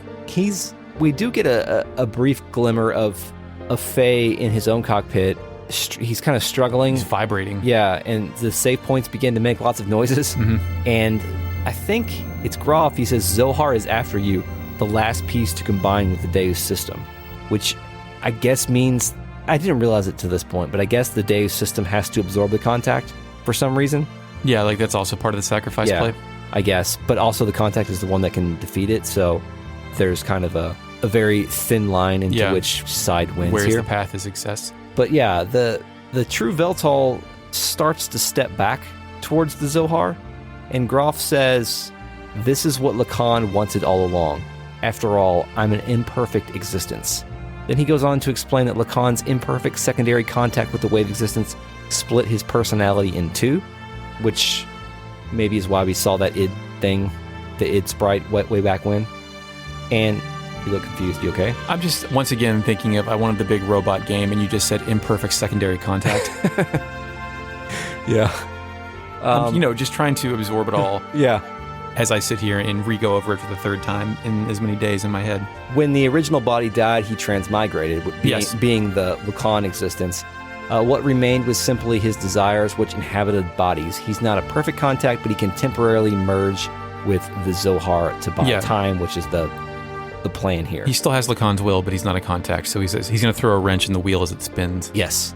We do get a brief glimmer of Faye in his own cockpit. He's kind of struggling. He's vibrating. Yeah, and the save points begin to make lots of noises. Mm-hmm. And I think it's Grahf. He says, Zohar is after you, the last piece to combine with the Deus system. Which I guess means... I didn't realize it to this point, but I guess the Deus system has to absorb the contact for some reason. Yeah, like that's also part of the sacrifice play. I guess. But also the contact is the one that can defeat it, so there's kind of a very thin line into which side wins. Where's here. The path to success? But yeah, the True Weltall starts to step back towards the Zohar, and Grahf says, this is what Lacan wanted all along. After all, I'm an imperfect existence. Then he goes on to explain that Lacan's imperfect secondary contact with the wave existence split his personality in two, which maybe is why we saw that id thing, the id sprite way back when. And you look confused. You okay? I'm just once again thinking of I wanted the big robot game, and you just said imperfect secondary contact. Yeah. Just trying to absorb it all. Yeah. As I sit here and re-go over it for the third time in as many days in my head. When the original body died, he transmigrated, being the Lacan existence. What remained was simply his desires, which inhabited bodies. He's not a perfect contact, but he can temporarily merge with the Zohar to buy time, which is the plan here. He still has Lacan's will, but he's not a contact, so he's going to throw a wrench in the wheel as it spins. Yes.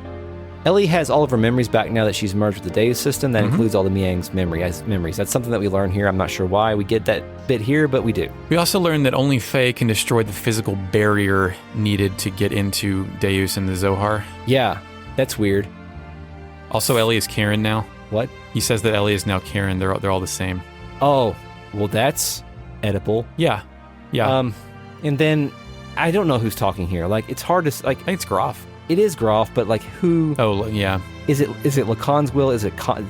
Ellie has all of her memories back now that she's merged with the Deus system. That includes all the Miang's memories. That's something that we learn here. I'm not sure why we get that bit here, but we do. We also learn that only Faye can destroy the physical barrier needed to get into Deus and the Zohar. Yeah, that's weird. Also, Ellie is Karen now. What? He says that Ellie is now Karen. They're all the same. Oh, well, that's Oedipal. Yeah. And then I don't know who's talking here. Like, it's hard to like. I think it's Grahf. It is Grahf, but like who? Oh, yeah. Is it Lacan's will?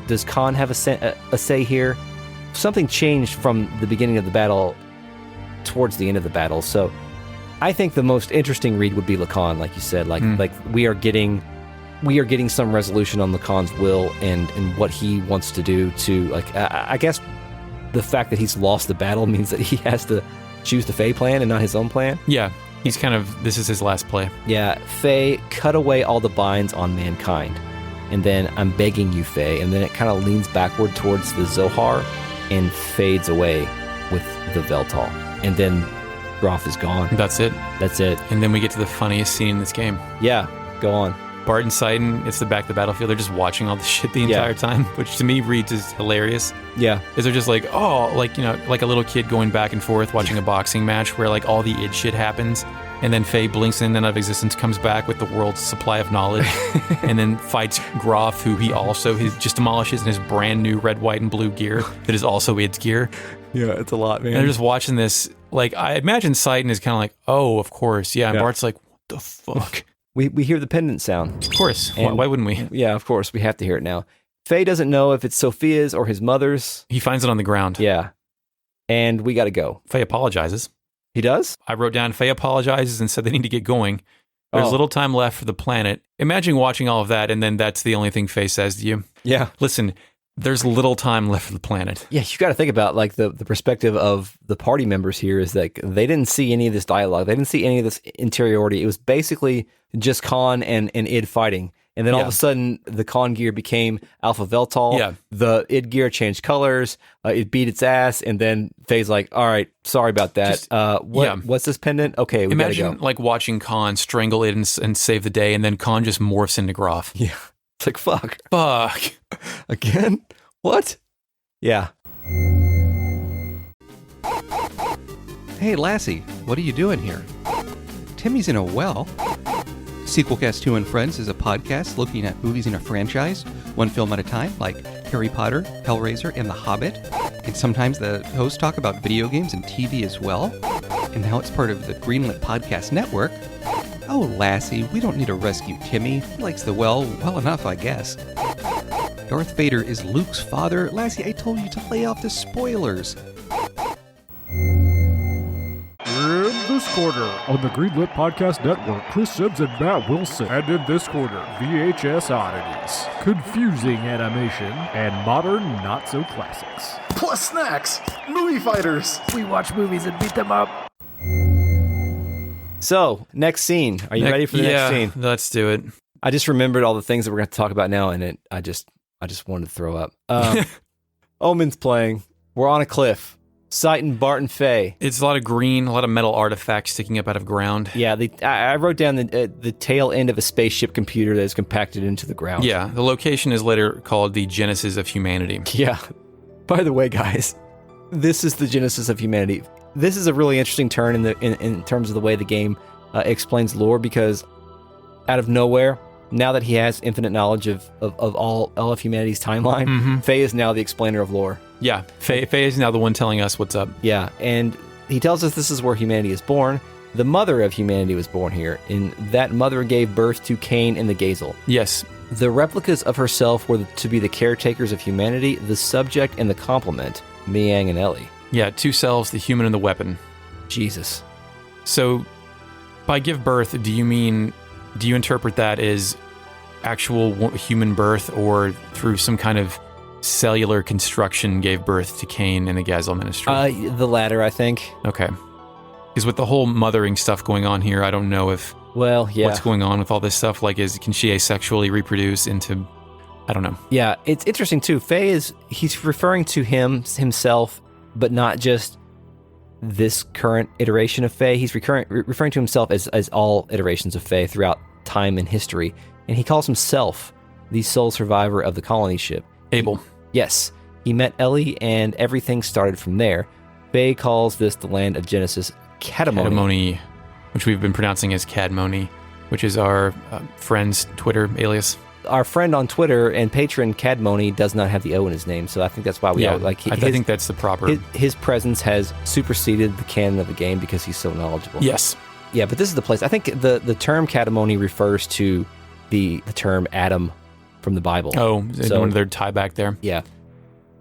Does Khan have a say here? Something changed from the beginning of the battle towards the end of the battle. So I think the most interesting read would be Lacan, like you said. Like we are getting some resolution on Lacan's will and what he wants to do to like. I guess the fact that he's lost the battle means that he has to choose the Faye plan and not his own plan. Yeah. He's this is his last play. Yeah, Faye, cut away all the binds on mankind. And then, I'm begging you, Faye. And then it kind of leans backward towards the Zohar and fades away with the Weltall. And then Grahf is gone. That's it. That's it. And then we get to the funniest scene in this game. Yeah, go on. Bart and Sidon, it's the back to the battlefield. They're just watching all the shit the entire time, which to me reads as hilarious. Yeah. Is they're just like, oh, like, you know, like a little kid going back and forth watching a boxing match where like all the id shit happens. And then Faye blinks in and out of existence, comes back with the world's supply of knowledge, and then fights Grahf, who he also just demolishes in his brand new red, white, and blue gear that is also id's gear. Yeah, it's a lot, man. And they're just watching this. Like, I imagine Sidon is kind of like, oh, of course. Yeah. And Bart's like, what the fuck? We hear the pendant sound. Of course. Why wouldn't we? Yeah, of course. We have to hear it now. Faye doesn't know if it's Sophia's or his mother's. He finds it on the ground. Yeah. And we got to go. Faye apologizes. He does? I wrote down Faye apologizes and said they need to get going. There's little time left for the planet. Imagine watching all of that, and then that's the only thing Faye says to you. Yeah. Listen, there's little time left for the planet. Yeah, you got to think about like the perspective of the party members here is that they didn't see any of this dialogue. They didn't see any of this interiority. It was basically just Khan and id fighting. And then all of a sudden, the Khan gear became Alpha Weltall. Yeah. The id gear changed colors. It beat its ass. And then Faye's like, all right, sorry about that. What's this pendant? Okay, we got to go. Imagine like watching Khan strangle it and save the day, and then Khan just morphs into Grahf. Yeah. It's like, fuck. Fuck. Again? What? Yeah. Hey, Lassie, what are you doing here? Timmy's in a well. Sequelcast 2 and Friends is a podcast looking at movies in a franchise, one film at a time, like Harry Potter, Hellraiser, and The Hobbit. And sometimes the hosts talk about video games and TV as well. And now it's part of the Greenlit Podcast Network. Oh, Lassie, we don't need to rescue Timmy. He likes the well enough, I guess. Darth Vader is Luke's father. Lassie, I told you to lay off the spoilers. In this quarter on the Greenlit Podcast Network, Chris Sims and Matt Wilson. And in this quarter, VHS oddities, confusing animation, and modern not-so-classics. Plus snacks, movie fighters. We watch movies and beat them up. So, next scene. Are you ready for the next scene? Let's do it. I just remembered all the things that we're going to talk about now, and I just wanted to throw up. Omen's playing. We're on a cliff. Sidon, Bart, and Faye. It's a lot of green, a lot of metal artifacts sticking up out of ground. Yeah, I wrote down the tail end of a spaceship computer that is compacted into the ground. Yeah, the location is later called the Genesis of Humanity. Yeah. By the way, guys, this is the Genesis of Humanity. This is a really interesting turn in terms of the way the game explains lore, because out of nowhere, now that he has infinite knowledge of all of humanity's timeline, Faye is now the explainer of lore. Yeah, Faye is now the one telling us what's up. Yeah, and he tells us this is where humanity is born. The mother of humanity was born here, and that mother gave birth to Cain and the Gazel. Yes. The replicas of herself were to be the caretakers of humanity, the subject and the complement, Miang and Ellie. Yeah, two selves, the human and the weapon. Jesus. So, by give birth, do you interpret that as actual human birth, or through some kind of cellular construction gave birth to Cain and the Gazel ministry? The latter, I think. Okay. Because with the whole mothering stuff going on here, I don't know if what's going on with all this stuff. Like, can she asexually reproduce into, I don't know. Yeah, it's interesting too. Faye he's referring to himself, but not just this current iteration of Faye. He's referring to himself as all iterations of Faye throughout time and history. And he calls himself the sole survivor of the colony ship. Abel. Yes. He met Ellie and everything started from there. Faye calls this the land of Genesis, Cadamoni, which we've been pronouncing as Cadmoni, which is our friend's Twitter alias. Our friend on Twitter and patron Cadmoni does not have the O in his name, so I think that's why we all like. I think that's the proper. His presence has superseded the canon of the game because he's so knowledgeable. Yes. Yeah, but this is the place. I think the term Cadamoni refers to the term Adam from the Bible. Oh, so one of their tie back there. Yeah.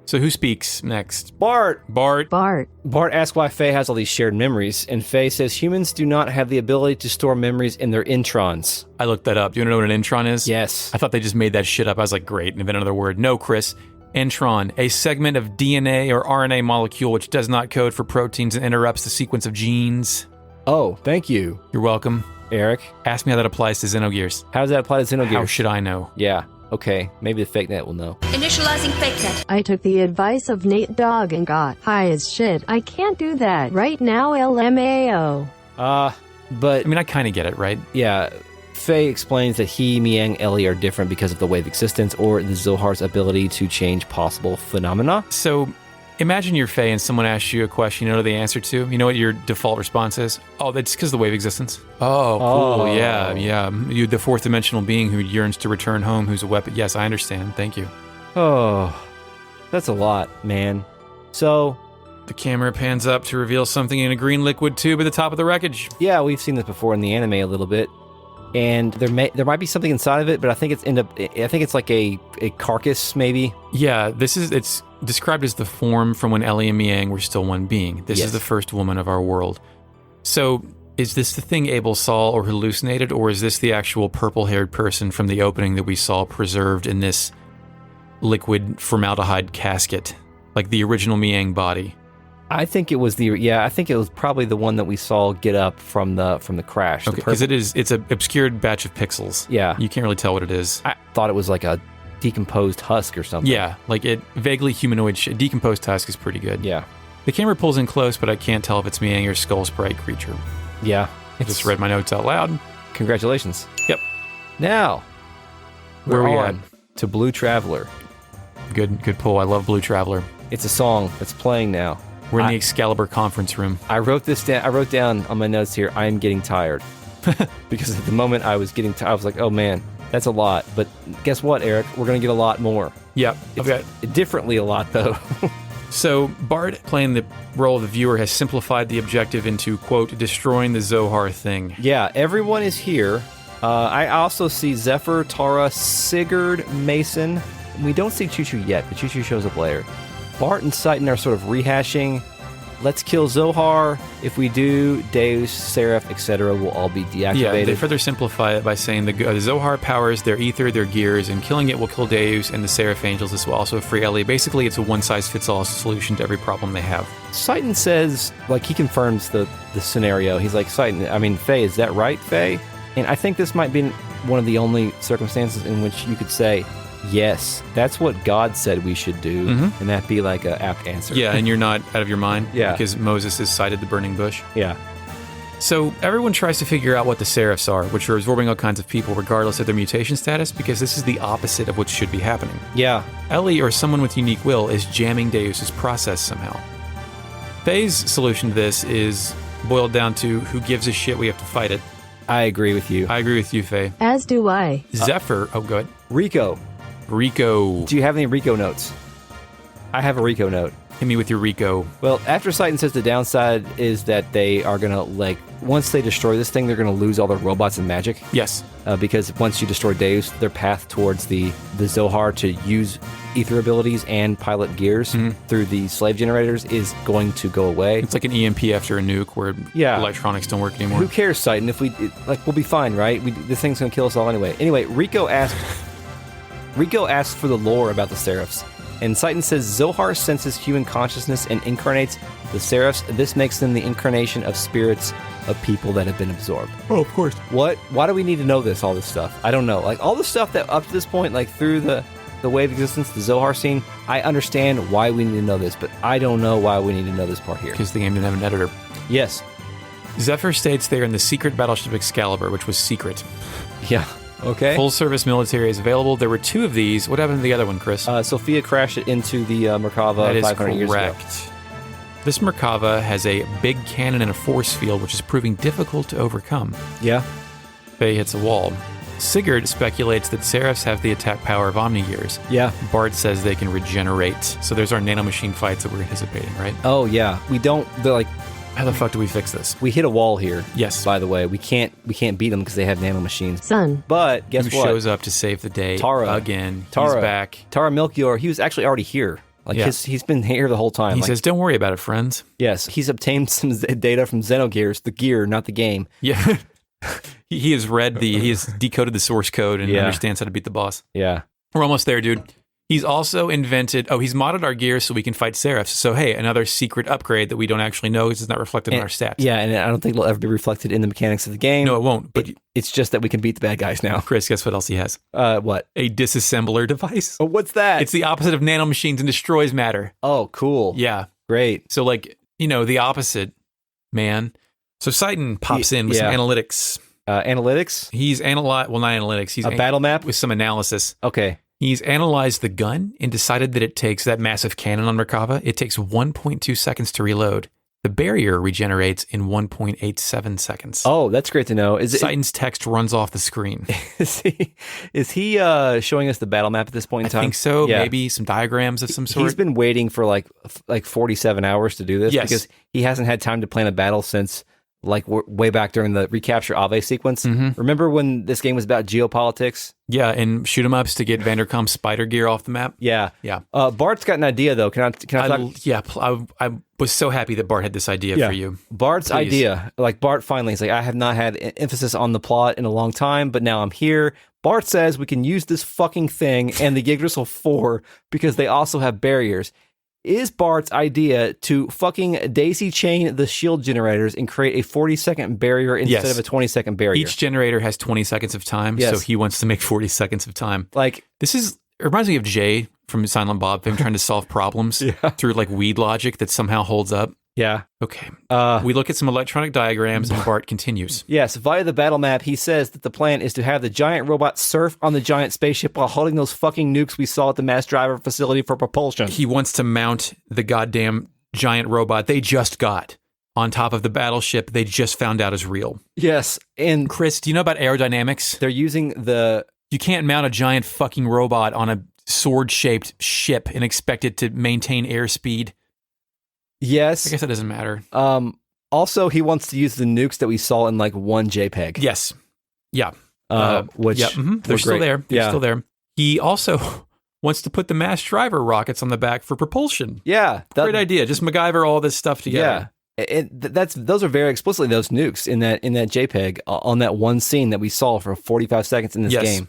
So who speaks next? Bart. Bart asks why Faye has all these shared memories, and Faye says humans do not have the ability to store memories in their introns. I looked that up. Do you want to know what an intron is? Yes. I thought they just made that shit up. I was like, great, invent another word. No, Chris. Intron, a segment of DNA or RNA molecule which does not code for proteins and interrupts the sequence of genes. Oh, thank you. You're welcome. Eric. Ask me how that applies to Xenogears. How does that apply to Xenogears? How should I know? Yeah. Okay, maybe the fake net will know. Initializing fake net. I took the advice of Nate Dogg and got high as shit. I can't do that right now, LMAO. But I mean, I kind of get it, right? Yeah, Faye explains that he, Miang, Ellie are different because of the wave existence or the Zohar's ability to change possible phenomena. So imagine you're Faye and someone asks you a question you know the answer to. You know what your default response is? Oh, that's because of the wave existence. Oh, cool. Oh. Yeah. You, the fourth dimensional being who yearns to return home, who's a weapon. Yes, I understand. Thank you. Oh, that's a lot, man. So, The camera pans up to reveal something in a green liquid tube at the top of the wreckage. yeah, we've seen this before in the anime a little bit. And there might be something inside of it, but I think it's like a carcass, maybe. Yeah, it's described as the form from when Ellie and Miang were still one being. This Yes. is the first woman of our world. So, is this the thing Abel saw or hallucinated, or is this the actual purple-haired person from the opening that we saw preserved in this liquid formaldehyde casket, like the original Miang body? I think it was probably the one that we saw get up from the crash. Okay, because it's an obscured batch of pixels. Yeah. You can't really tell what it is. I thought it was like a decomposed husk or something. Yeah, like it vaguely humanoid. Decomposed husk is pretty good. Yeah. The camera pulls in close, but I can't tell if it's Miang or Skull Sprite creature. Yeah. I just read my notes out loud. Congratulations. Yep. Now, Where we're are we on to Blue Traveler. Good pull. I love Blue Traveler. It's a song that's playing now. We're in the Excalibur conference room. I wrote this down. I wrote down on my notes here, I am getting tired. Because at the moment I was getting tired, I was like, oh man, that's a lot. But guess what, Eric? We're going to get a lot more. Yep. Okay. Differently a lot, though. So Bart, playing the role of the viewer, has simplified the objective into, quote, destroying the Zohar thing. Yeah, everyone is here. I also see Zephyr, Tara, Sigurd, Mason. We don't see Choo Choo yet, but Choo Choo shows up later. Bart and Citan are sort of rehashing, let's kill Zohar. If we do, Deus, Seraph, etc. will all be deactivated. Yeah, they further simplify it by saying the Zohar powers their ether, their gears, and killing it will kill Deus and the Seraph Angels. This will also free Ellie. Basically, it's a one-size-fits-all solution to every problem they have. Citan says, like, he confirms the scenario. He's like, Faye, is that right, Faye? And I think this might be one of the only circumstances in which you could say, yes, that's what God said we should do, and that'd be like an apt answer. Yeah, and you're not out of your mind? Yeah. Because Moses has sighted the burning bush? Yeah. So everyone tries to figure out what the Seraphs are, which are absorbing all kinds of people regardless of their mutation status, because this is the opposite of what should be happening. Yeah. Ellie, or someone with unique will, is jamming Deus's process somehow. Faye's solution to this is boiled down to who gives a shit, we have to fight it. I agree with you. I agree with you, Faye. As do I. Zephyr, go ahead. Rico. Do you have any Rico notes? I have a Rico note. Hit me with your Rico. Well, after Citan says the downside is that they are going to, once they destroy this thing, they're going to lose all their robots and magic. Yes. Because once you destroy Deus, their path towards the Zohar to use ether abilities and pilot gears through the slave generators is going to go away. It's like an EMP after a nuke where electronics don't work anymore. Who cares, Citan? If we'll be fine, right? This thing's going to kill us all anyway. Anyway, Rico asked for the lore about the Seraphs. And Citan says Zohar senses human consciousness and incarnates the Seraphs. This makes them the incarnation of spirits of people that have been absorbed. Oh, of course. What? Why do we need to know this, all this stuff? I don't know. All the stuff that up to this point, through the wave existence, the Zohar scene, I understand why we need to know this, but I don't know why we need to know this part here. Because the game didn't have an editor. Yes. Zephyr states they are in the secret battleship Excalibur, which was secret. Yeah. Okay. Full service military is available. There were 2 of these. What happened to the other one, Chris? Sophia crashed it into the Merkava 500 years ago. That is correct. This Merkava has a big cannon and a force field, which is proving difficult to overcome. Yeah. Faye hits a wall. Sigurd speculates that Seraphs have the attack power of Omnigears. Yeah. Bart says they can regenerate. So there's our nanomachine fights that we're anticipating, right? Oh, yeah. How the fuck do we fix this? We hit a wall here. Yes. By the way, we can't beat them because they have nanomachines. Son. But guess Who what? shows up to save the day again. He's back. Tara Melchior, he was actually already here. He's been here the whole time. He says, don't worry about it, friends. Yes. He's obtained some data from Xenogears, the gear, not the game. Yeah. he has he has decoded the source code and understands how to beat the boss. Yeah. We're almost there, dude. He's also he's modded our gear so we can fight Seraphs. So, hey, another secret upgrade that we don't actually know because it's not reflected in our stats. Yeah, and I don't think it'll ever be reflected in the mechanics of the game. No, it won't. But it's just that we can beat the bad guys now. Chris, guess what else he has? What? A disassembler device. Oh, what's that? It's the opposite of nanomachines and destroys matter. Oh, cool. Yeah. Great. So, the opposite, man. So Citan pops in with some analytics. Analytics? He's analyzed, well, not analytics. He's A battle map? with some analysis. Okay. He's analyzed the gun and decided that it takes that massive cannon on Merkava. It takes 1.2 seconds to reload. The barrier regenerates in 1.87 seconds. Oh, that's great to know. Titan's text runs off the screen. Is he showing us the battle map at this point in time? I think so. Yeah. Maybe some diagrams of some sort. He's been waiting for like 47 hours to do this Yes. because he hasn't had time to plan a battle since like way back during the recapture Ave sequence. Mhm. Remember when this game was about geopolitics? Yeah, and shoot 'em ups to get Vanderkamp's spider gear off the map. Yeah. Yeah. Bart's got an idea though. Can I talk? I was so happy that Bart had this idea for you. Bart's Please. idea, like Bart finally, he's like, I have not had emphasis on the plot in a long time, but now I'm here. Bart says we can use this fucking thing and the Yggdrasil 4 because they also have barriers. Is Bart's idea to fucking daisy chain the shield generators and create a 40-second barrier instead Yes. of a 20-second barrier? Each generator has 20 seconds of time, Yes. so he wants to make 40 seconds of time. Like, It reminds me of Jay from Silent Bob, him trying to solve problems through like weed logic that somehow holds up. yeah. Okay. We look at some electronic diagrams and Bart continues. Yes, via the battle map, he says that the plan is to have the giant robot surf on the giant spaceship while holding those fucking nukes we saw at the mass driver facility for propulsion. He wants to mount the goddamn giant robot they just got on top of the battleship they just found out is real. Yes, and Chris, do you know about aerodynamics? they're using the... You can't mount a giant fucking robot on a sword-shaped ship and expect it to maintain airspeed. Yes. I guess that doesn't matter. Also, he wants to use the nukes that we saw in like one JPEG. Yes. Yeah. Which They're were still great. there. They're Yeah. still there. He also wants to put the mass driver rockets on the back for propulsion. Yeah. Great idea. Just MacGyver all this stuff together. Yeah. Those are very explicitly those nukes in that JPEG on that one scene that we saw for 45 seconds in this Yes. game.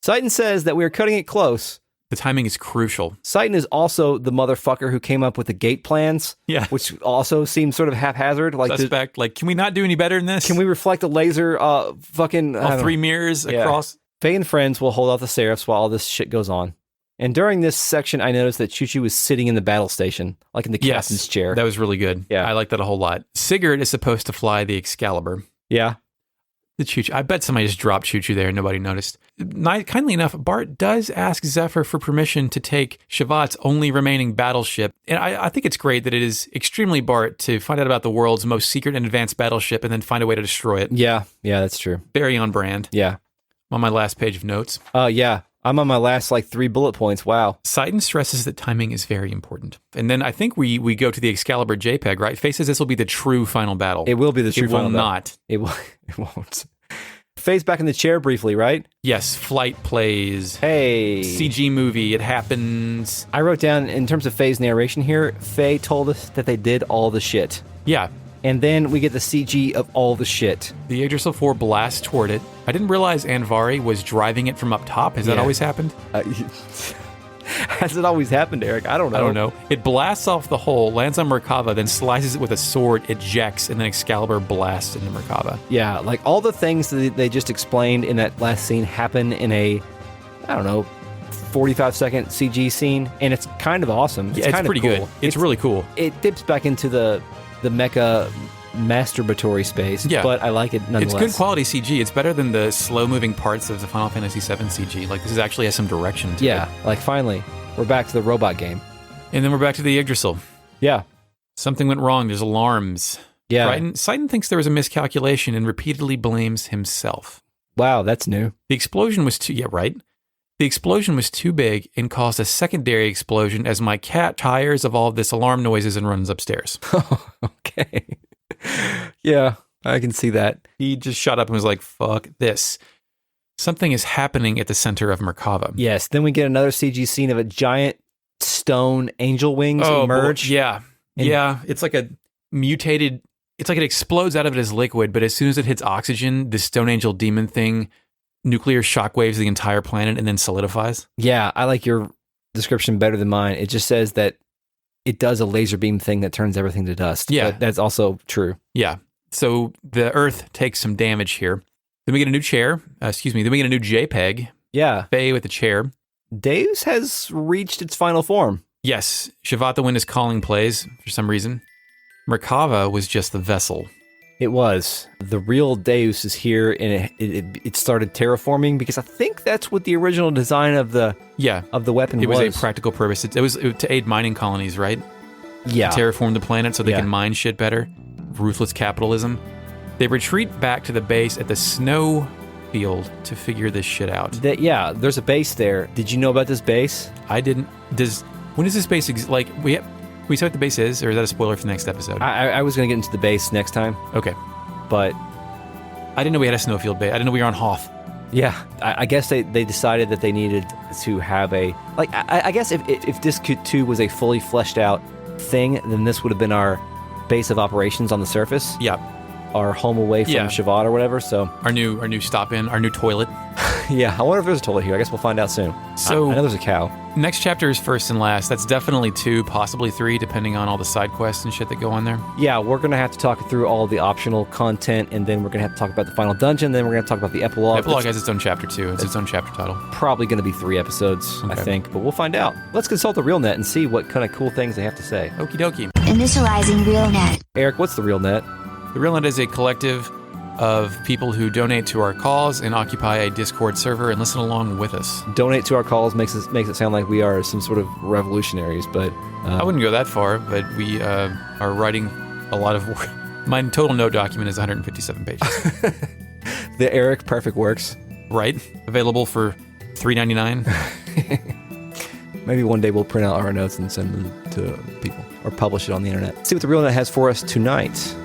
Citan says that we are cutting it close. The timing is crucial. Citan is also the motherfucker who came up with the gate plans, Yeah. which also seems sort of haphazard. Like, Suspect. Like, can we not do any better than this? can we reflect a laser? Fucking all three mirrors Yeah. across? Faye and friends will hold off the Seraphs while all this shit goes on. And during this section, I noticed that Choo Choo was sitting in the battle station, like in the captain's chair. That was really good. Yeah. I like that a whole lot. Sigurd is supposed to fly the Excalibur. Yeah. The Choo Choo. I bet somebody just dropped Choo Choo there and nobody noticed. Kindly enough, Bart does ask Zephyr for permission to take Shavat's only remaining battleship. And I think it's great that it is extremely Bart to find out about the world's most secret and advanced battleship and then find a way to destroy it. Yeah. Yeah, that's true. Very on brand. Yeah. On my last page of notes. Yeah. I'm on my last 3 bullet points. Wow. Citan stresses that timing is very important. And then I think we go to the Excalibur JPEG, right? Faye says this will be the true final battle. It will be the true final battle. Not. It will. It won't. Faye's back in the chair briefly, right? Yes, flight plays. Hey. CG movie, it happens. I wrote down, in terms of Faye's narration here, Faye told us that they did all the shit. Yeah. And then we get the CG of all the shit. The Yggdrasil 4 blasts toward it. I didn't realize Anvari was driving it from up top. Has that always happened? Has it always happened, Eric? I don't know. I don't know. It blasts off the hole, lands on Merkava, then slices it with a sword, ejects, and then Excalibur blasts into Merkava. Yeah, like all the things that they just explained in that last scene happen in a, 45-second CG scene, and it's kind of awesome. It's kind pretty of cool. good. It's really cool. It dips back into the mecha masturbatory space, but I like it nonetheless. It's good quality CG. It's better than the slow-moving parts of the Final Fantasy VII CG. Like, this actually has some direction to it. Yeah, like finally, we're back to the robot game. And then we're back to the Yggdrasil. Yeah. Something went wrong. There's alarms. Yeah. Citan thinks there was a miscalculation and repeatedly blames himself. Wow, that's new. The explosion was too... Yeah, right? The explosion was too big and caused a secondary explosion as my cat tires of all of this alarm noises and runs upstairs. Okay. Yeah, I can see that. He just shut up and was like, fuck this. Something is happening at the center of Merkava. Yes, then we get another CG scene of a giant stone angel wings emerge. Boy. Yeah. Yeah, it's like a mutated... It's like it explodes out of it as liquid, but as soon as it hits oxygen, the stone angel demon thing nuclear shockwaves the entire planet and then solidifies. Yeah, I like your description better than mine. It just says that it does a laser beam thing that turns everything to dust. Yeah. But that's also true. Yeah. So the Earth takes some damage here. Then we get a new chair. Then we get a new JPEG. Yeah. Faye with the chair. Deus has reached its final form. Yes. Shavat the Wind is calling plays for some reason. Merkava was just the vessel. It was. The real Deus is here, and it started terraforming, because I think that's what the original design of the weapon was. It was a practical purpose. It was to aid mining colonies, right? Yeah. To terraform the planet so they can mine shit better. Ruthless capitalism. They retreat back to the base at the snow field to figure this shit out. There's a base there. Did you know about this base? I didn't. When does this base we say what the base is, or is that a spoiler for the next episode? I was going to get into the base next time. Okay. But I didn't know we had a snowfield base. I didn't know we were on Hoth. Yeah. I guess they decided that they needed to have a... I guess if Disc 2 was a fully fleshed out thing, then this would have been our base of operations on the surface. Yeah. Our home away from Shabbat or whatever, so... Our new stop-in, our new toilet. Yeah, I wonder if there's a toilet here. I guess we'll find out soon. So I know there's a cow. Next chapter is first and last. That's definitely 2, possibly 3, depending on all the side quests and shit that go on there. Yeah, we're going to have to talk through all the optional content, and then we're going to have to talk about the final dungeon, then we're going to talk about the epilogue. The epilogue has its own chapter, too. It's its own chapter title. Probably going to be 3 episodes, I think, but we'll find out. Let's consult the RealNet and see what kind of cool things they have to say. Okie dokie. Initializing RealNet. Eric, what's the RealNet? The RealNet is a collective of people who donate to our calls and occupy a Discord server and listen along with us. Donate to our calls makes it sound like we are some sort of revolutionaries, but... I wouldn't go that far, but we are writing a lot of work. My total note document is 157 pages. The Eric Perfect Works. Right. Available for $3.99. Maybe one day we'll print out our notes and send them to people, or publish it on the internet. See what the RealNet has for us tonight.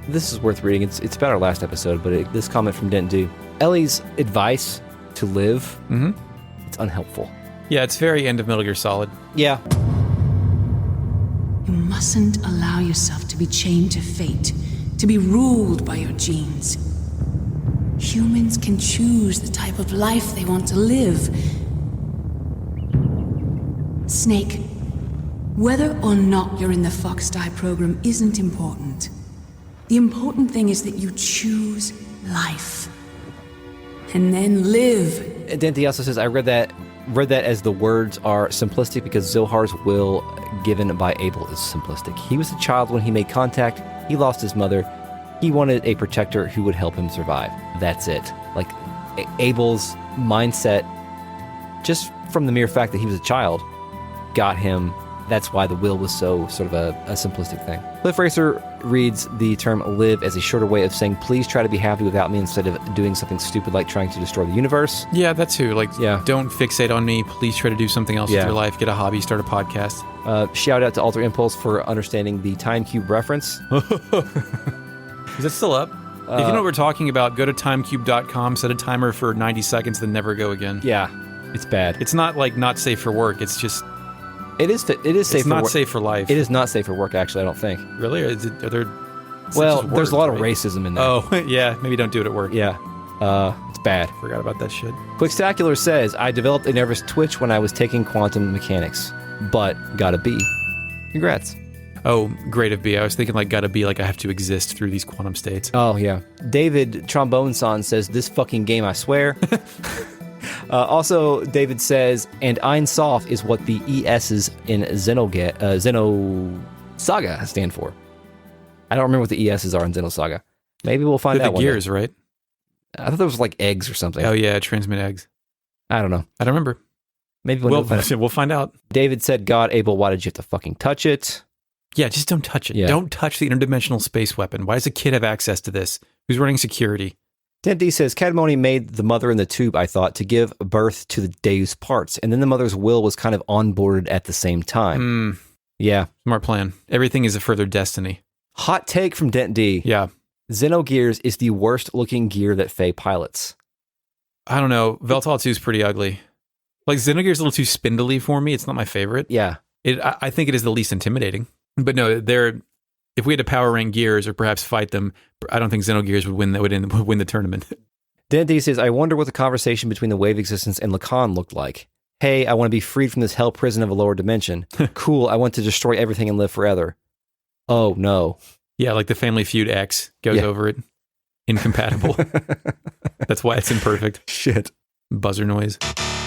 This is worth reading. It's about our last episode, but this comment from Dent D. Ellie's advice to live, it's unhelpful. Yeah, it's very end of Metal Gear Solid. Yeah. You mustn't allow yourself to be chained to fate, to be ruled by your genes. Humans can choose the type of life they want to live. Snake, whether or not you're in the Fox Die program isn't important. The important thing is that you choose life. And then live. Dente also says, I read that as the words are simplistic because Zohar's will given by Abel is simplistic. He was a child when he made contact. He lost his mother. He wanted a protector who would help him survive. That's it. Like, Abel's mindset, just from the mere fact that he was a child, got him. That's why the will was so sort of a simplistic thing. Cliff Racer reads the term live as a shorter way of saying, please try to be happy without me instead of doing something stupid like trying to destroy the universe. Yeah, that's who. Don't fixate on me. Please try to do something else with your life. Get a hobby, start a podcast. Shout out to Alter Impulse for understanding the Time Cube reference. Is that still up? If you know what we're talking about, go to timecube.com, set a timer for 90 seconds, then never go again. Yeah, it's bad. It's not like not safe for work. It's just... It is safe it's for not work. safe for life. It is not safe for work, actually, I don't think. Really? Are there... Well, there's a lot of racism in there. Oh, yeah. Maybe don't do it at work. Yeah. It's bad. Forgot about that shit. Quickstacular says, I developed a nervous twitch when I was taking quantum mechanics, but got a B. Congrats. Oh, grade of B. I was thinking gotta be I have to exist through these quantum states. Oh, yeah. David Trombone-san says, this fucking game, I swear. Also, David says, and Ein Sof is what the ESs in Xenosaga stand for. I don't remember what the ESs are in Xenosaga. Maybe we'll find out. The gears, right? I thought there was eggs or something. Oh yeah, transmit eggs. I don't know. I don't remember. Maybe we'll find out. David said, God, Abel, why did you have to fucking touch it? Yeah, just don't touch it. Yeah. Don't touch the interdimensional space weapon. Why does a kid have access to this? Who's running security? Dente says, Cadmoni made the mother in the tube, I thought, to give birth to the Deus parts, and then the mother's will was kind of onboarded at the same time. Yeah. Smart plan. Everything is a further destiny. Hot take from Dent D. Yeah. Xenogears is the worst looking gear that Faye pilots. I don't know. Weltall 2 is pretty ugly. Xenogears is a little too spindly for me. It's not my favorite. Yeah. I think it is the least intimidating. But no, if we had to power rank gears or perhaps fight them, I don't think Xenogears would win the tournament. Dente says, I wonder what the conversation between the wave existence and Lacan looked like. Hey, I want to be freed from this hell prison of a lower dimension. Cool, I want to destroy everything and live forever. Oh, no. Yeah, like the Family Feud X goes over it. Incompatible. That's why it's imperfect. Shit. Buzzer noise.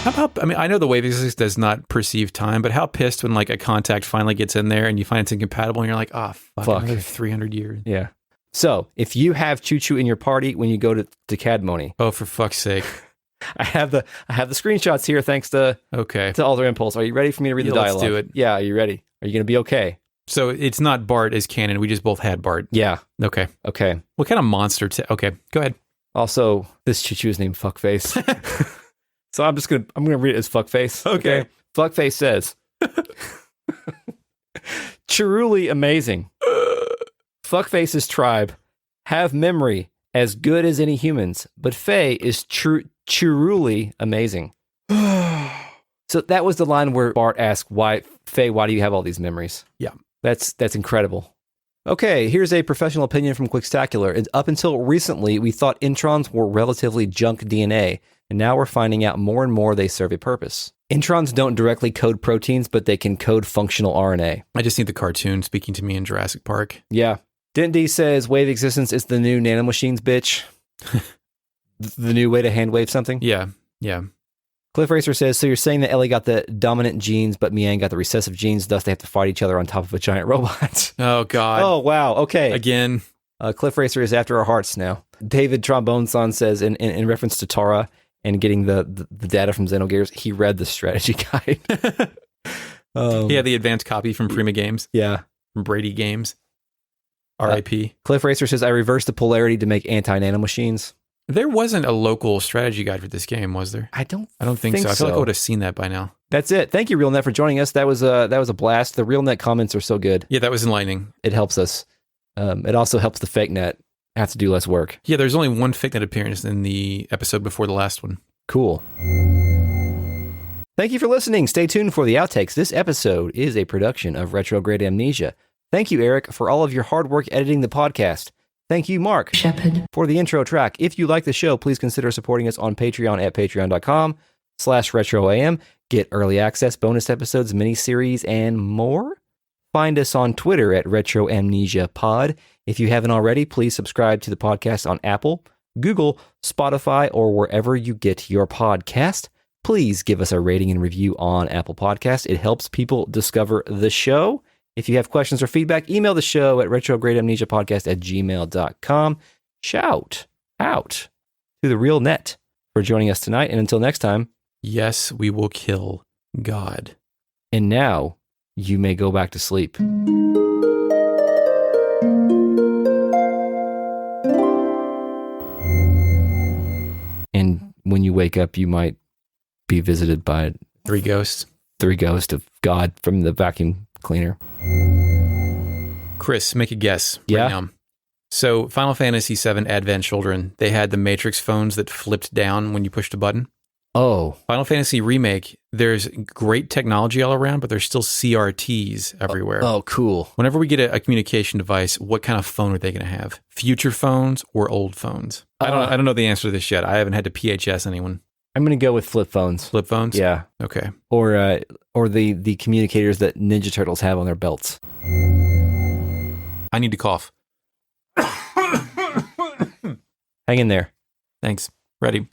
I know the wave existence does not perceive time, but how pissed when a contact finally gets in there and you find it's incompatible and you're like, fuck. Another 300 years. Yeah. So if you have Choo Choo in your party when you go to Cadmony. Oh, for fuck's sake. I have the screenshots here thanks to Alter Impulse. Are you ready for me to read the dialogue? Let's do it. Yeah, are you ready? Are you going to be okay? So it's not Bart as canon. We just both had Bart. Yeah. Okay. What kind of monster? Okay, go ahead. Also, this Choo Choo is named Fuckface. So I'm going to read it as Fuckface. Okay. Fuckface says, truly amazing. Fuckface's tribe have memory as good as any humans, but Faye is truly amazing. So that was the line where Bart asked, Faye, why do you have all these memories? Yeah. That's incredible. Okay, here's a professional opinion from Quickstacular. Up until recently, we thought introns were relatively junk DNA, and now we're finding out more and more they serve a purpose. Introns don't directly code proteins, but they can code functional RNA. I just need the cartoon speaking to me in Jurassic Park. Yeah. Dindy says wave existence is the new nanomachines, bitch. The new way to hand wave something? Yeah. Cliff Racer says, so you're saying that Ellie got the dominant genes, but Miang got the recessive genes, thus they have to fight each other on top of a giant robot. Oh, God. Oh, wow. Okay. Again. Cliff Racer is after our hearts now. David Trombone-san says, in reference to Tara and getting the data from Xenogears, he read the strategy guide. He had the advanced copy from Prima Games. Yeah. From Brady Games. R.I.P. Cliff Racer says, I reversed the polarity to make anti-nanomachines. There wasn't a local strategy guide for this game, was there? I don't think so. I feel like I would have seen that by now. That's it. Thank you, RealNet, for joining us. That was a blast. The RealNet comments are so good. Yeah, that was enlightening. It helps us. It also helps the fake net have to do less work. Yeah, there's only one fake net appearance in the episode before the last one. Cool. Thank you for listening. Stay tuned for the outtakes. This episode is a production of Retrograde Amnesia. Thank you, Eric, for all of your hard work editing the podcast. Thank you, Mark, Shepherd, for the intro track. If you like the show, please consider supporting us on Patreon at patreon.com/retroam. Get early access, bonus episodes, miniseries, and more. Find us on Twitter at Retro Amnesia Pod. If you haven't already, please subscribe to the podcast on Apple, Google, Spotify, or wherever you get your podcast. Please give us a rating and review on Apple Podcasts. It helps people discover the show. If you have questions or feedback, email the show at retrogradeamnesiapodcast@gmail.com. Shout out to the Real Net for joining us tonight. And until next time, yes, we will kill God. And now you may go back to sleep. And when you wake up, you might be visited by three ghosts of God from the vacuum cleaner. Chris, make a guess. Yeah. Right now. So Final Fantasy VII Advent Children, they had the Matrix phones that flipped down when you pushed a button. Oh. Final Fantasy Remake, there's great technology all around, but there's still CRTs everywhere. Oh, cool. Whenever we get a communication device, what kind of phone are they going to have? Future phones or old phones? I don't know the answer to this yet. I haven't had to PHS anyone. I'm going to go with flip phones. Flip phones? Yeah. Okay. Or the communicators that Ninja Turtles have on their belts. I need to cough. Hang in there. Thanks. Ready.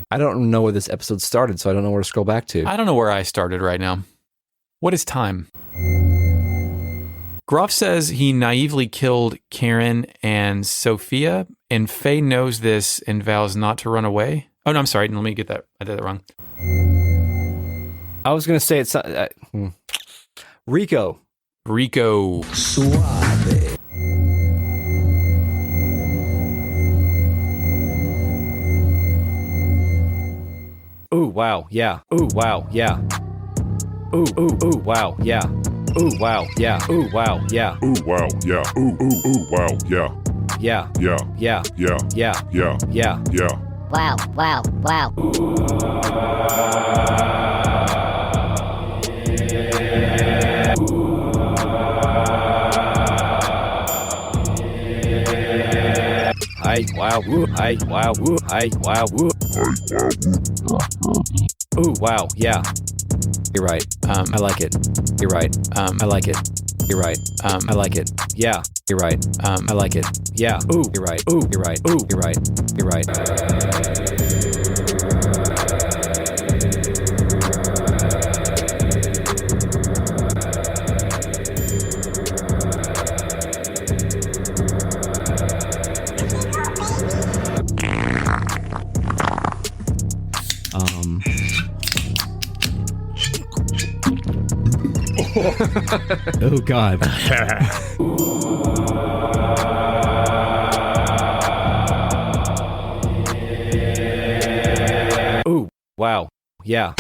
I don't know where this episode started, so I don't know where to scroll back to. I don't know where I started right now. What is time? Grahf says he naively killed Karen and Sophia, and Faye knows this and vows not to run away. Oh, no, I'm sorry. Let me get that. I did that wrong. I was going to say it's Rico. Suave. Ooh, wow, yeah. Ooh, wow, yeah. Ooh, wow, yeah. Ooh, wow, yeah. Ooh, wow, yeah. Ooh, wow, yeah. Ooh, wow, yeah. Yeah. Yeah. Yeah. Yeah. Yeah. Yeah. Yeah. Yeah. Wow. Hi, wow, woo, hi, wow, woo, hi, wow, woo. Ooh, wow, yeah. You're right. I like it. You're right. I like it. You're right. I like it. Yeah. You're right. I like it. Yeah. Ooh, you're right. Ooh, you're right. Ooh, you're right. You're right. Oh, God. Oh, wow. Yeah.